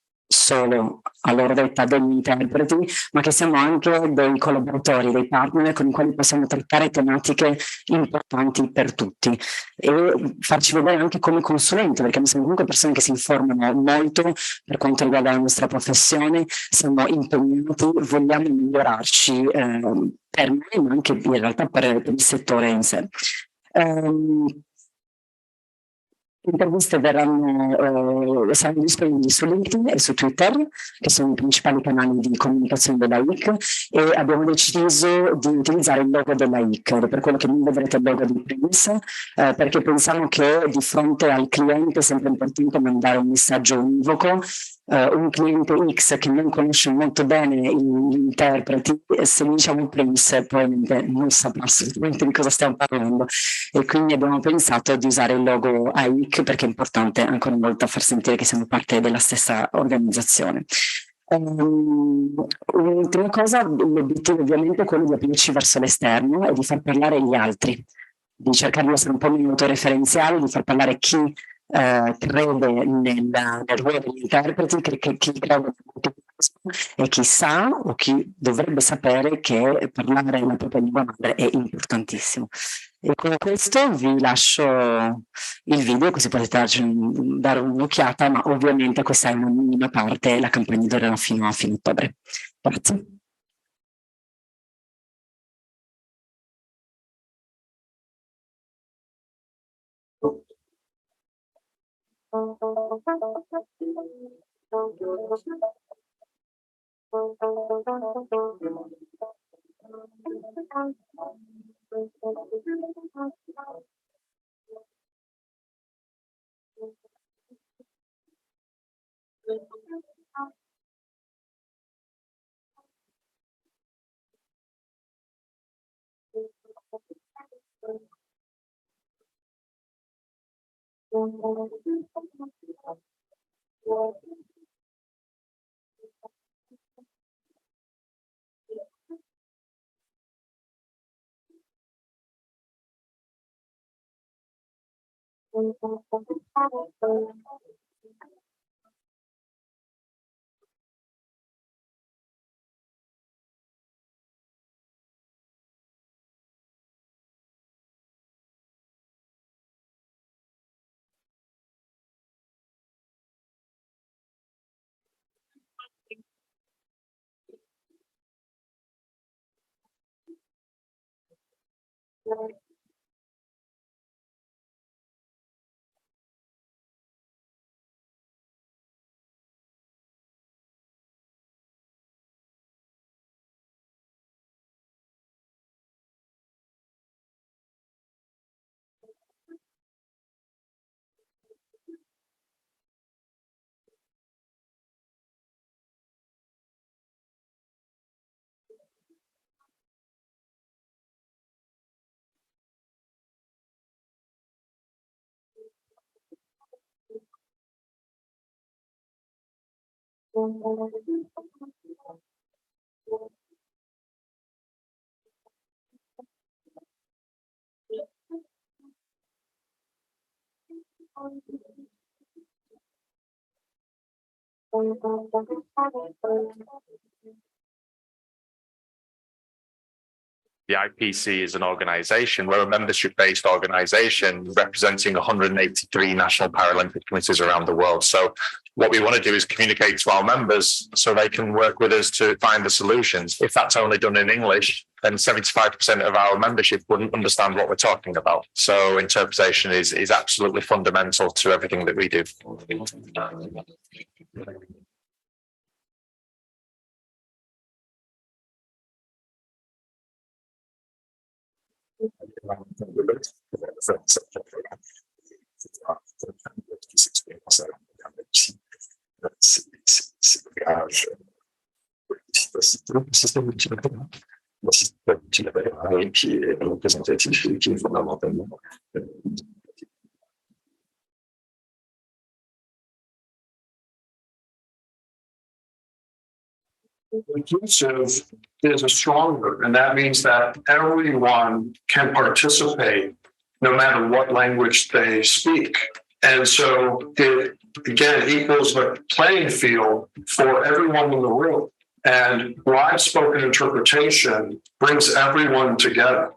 a loro detta degli interpreti, ma che siamo anche dei collaboratori, dei partner con i quali possiamo trattare tematiche importanti per tutti e farci vedere anche come consulenti, perché noi siamo comunque persone che si informano molto per quanto riguarda la nostra professione, siamo impegnati, vogliamo migliorarci per noi, ma anche in realtà per il settore in sé. Le interviste saranno disponibili su LinkedIn e su Twitter, che sono i principali canali di comunicazione dell'AIIC, e abbiamo deciso di utilizzare il logo dell'AIIC, per quello che non vedrete il logo di primis, perché pensiamo che di fronte al cliente è sempre importante mandare un messaggio univoco un cliente X che non conosce molto bene gli interpreti, se gli diciamo Prince probabilmente non saprà assolutamente di cosa stiamo parlando, e quindi abbiamo pensato di usare il logo AIIC perché è importante ancora una volta far sentire che siamo parte della stessa organizzazione. Un'ultima cosa, l'obiettivo ovviamente è quello di aprirci verso l'esterno e di far parlare gli altri, di cercare di essere un po' meno autoreferenziali, di far parlare chi crede nel ruolo degli interpreti, chi crede e chi sa o chi dovrebbe sapere che parlare la propria lingua madre è importantissimo. E con questo vi lascio il video così potete dare un'occhiata, ma ovviamente questa è una minima parte, la campagna durerà fino a fine ottobre. Grazie. The IPC is an organization. We're a membership-based organization representing 183 national Paralympic committees around the world. So what we want to do is communicate to our members so they can work with us to find the solutions. If that's only done in English, then 75% of our membership wouldn't understand what we're talking about. So interpretation is absolutely fundamental to everything that we do. Inclusive is a stronger, and that means that everyone can participate no matter what language they speak. And so it, again, equals the playing field for everyone in the room. And live spoken interpretation brings everyone together.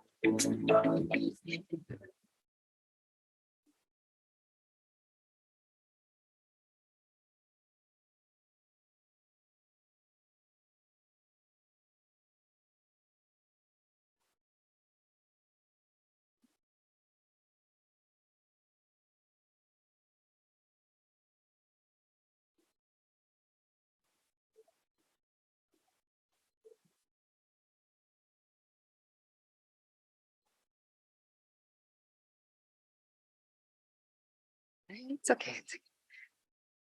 It's okay.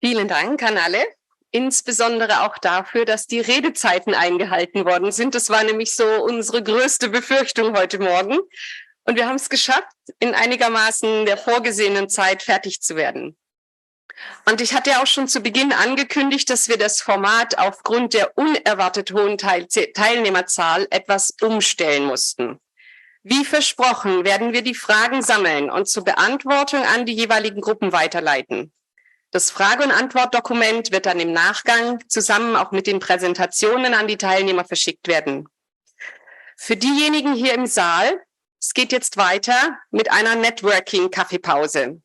Vielen Dank an alle. insbesondere auch dafür, dass die Redezeiten eingehalten worden sind. Das war nämlich so unsere größte Befürchtung heute Morgen. Und wir haben es geschafft, in einigermaßen der vorgesehenen Zeit fertig zu werden. Und ich hatte auch schon zu Beginn angekündigt, dass wir das Format aufgrund der unerwartet hohen Teilnehmerzahl etwas umstellen mussten. Wie versprochen, werden wir die Fragen sammeln und zur Beantwortung an die jeweiligen Gruppen weiterleiten. Das Frage- und Antwortdokument wird dann im Nachgang zusammen auch mit den Präsentationen an die Teilnehmer verschickt werden. Für diejenigen hier im Saal, es geht jetzt weiter mit einer Networking-Kaffeepause.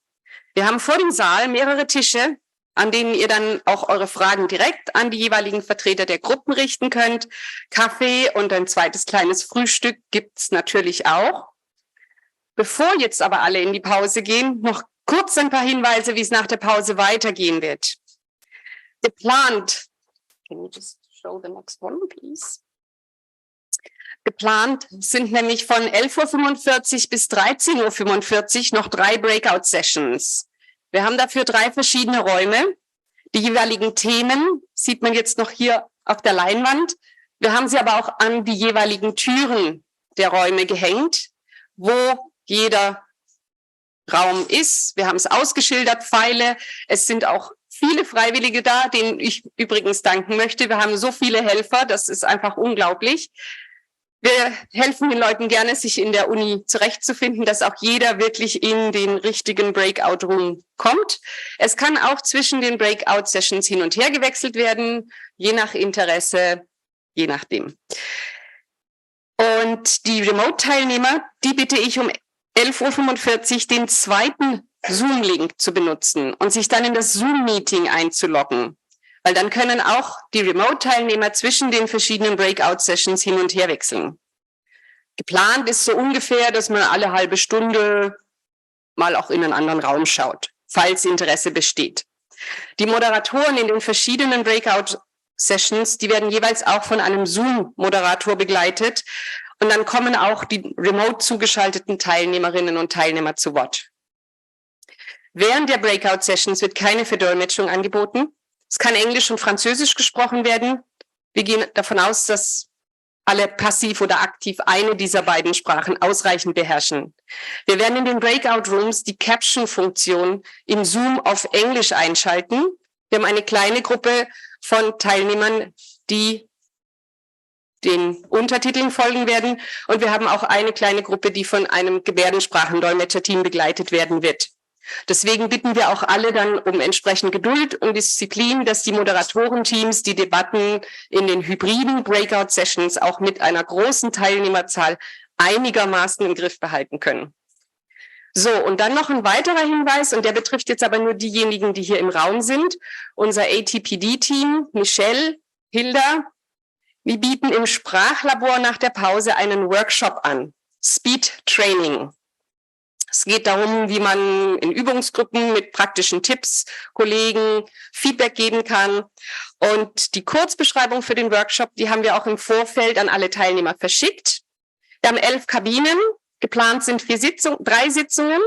Wir haben vor dem Saal mehrere Tische, an denen ihr dann auch eure Fragen direkt an die jeweiligen Vertreter der Gruppen richten könnt. Kaffee und ein zweites kleines Frühstück gibt's natürlich auch. Bevor jetzt aber alle in die Pause gehen, noch kurz ein paar Hinweise, wie es nach der Pause weitergehen wird. Geplant, can you just show the next one, please? Geplant sind nämlich von 11:45 Uhr bis 13:45 Uhr noch 3 Breakout-Sessions. Wir haben dafür 3 verschiedene Räume. Die jeweiligen Themen sieht man jetzt noch hier auf der Leinwand. Wir haben sie aber auch an die jeweiligen Türen der Räume gehängt, wo jeder Raum ist. Wir haben es ausgeschildert, Pfeile. Es sind auch viele Freiwillige da, denen ich übrigens danken möchte. Wir haben so viele Helfer, das ist einfach unglaublich. Wir helfen den Leuten gerne, sich in der Uni zurechtzufinden, dass auch jeder wirklich in den richtigen Breakout-Room kommt. Es kann auch zwischen den Breakout-Sessions hin und her gewechselt werden, je nach Interesse, je nachdem. Und die Remote-Teilnehmer, die bitte ich um 11:45 Uhr den zweiten Zoom-Link zu benutzen und sich dann in das Zoom-Meeting einzuloggen. Weil dann können auch die Remote-Teilnehmer zwischen den verschiedenen Breakout-Sessions hin und her wechseln. Geplant ist so ungefähr, dass man alle halbe Stunde mal auch in einen anderen Raum schaut, falls Interesse besteht. Die Moderatoren in den verschiedenen Breakout-Sessions, die werden jeweils auch von einem Zoom-Moderator begleitet. Und dann kommen auch die remote zugeschalteten Teilnehmerinnen und Teilnehmer zu Wort. Während der Breakout-Sessions wird keine Verdolmetschung angeboten. Es kann Englisch und Französisch gesprochen werden. Wir gehen davon aus, dass alle passiv oder aktiv eine dieser beiden Sprachen ausreichend beherrschen. Wir werden in den Breakout-Rooms die Caption-Funktion im Zoom auf Englisch einschalten. Wir haben eine kleine Gruppe von Teilnehmern, die den Untertiteln folgen werden. Und wir haben auch eine kleine Gruppe, die von einem Gebärdensprachendolmetscher-Team begleitet werden wird. Deswegen bitten wir auch alle dann um entsprechend Geduld und Disziplin, dass die Moderatorenteams die Debatten in den hybriden Breakout-Sessions auch mit einer großen Teilnehmerzahl einigermaßen im Griff behalten können. So, und dann noch ein weiterer Hinweis, und der betrifft jetzt aber nur diejenigen, die hier im Raum sind. Unser ATPD-Team, Michelle, Hilda, wir bieten im Sprachlabor nach der Pause einen Workshop an, Speed Training. Es geht darum, wie man in Übungsgruppen mit praktischen Tipps Kollegen Feedback geben kann. Und die Kurzbeschreibung für den Workshop, die haben wir auch im Vorfeld an alle Teilnehmer verschickt. Wir haben 11 Kabinen. Geplant sind 3 Sitzungen,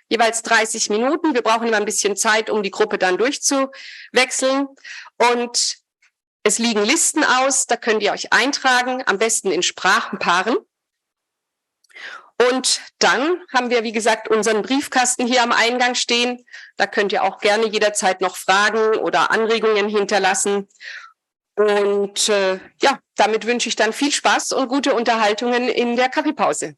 jeweils 30 Minuten. Wir brauchen immer ein bisschen Zeit, um die Gruppe dann durchzuwechseln. Und es liegen Listen aus, da könnt ihr euch eintragen, am besten in Sprachenpaaren. Und dann haben wir, wie gesagt, unseren Briefkasten hier am Eingang stehen. Da könnt ihr auch gerne jederzeit noch Fragen oder Anregungen hinterlassen. Und ja, damit wünsche ich dann viel Spaß und gute Unterhaltungen in der Kaffeepause.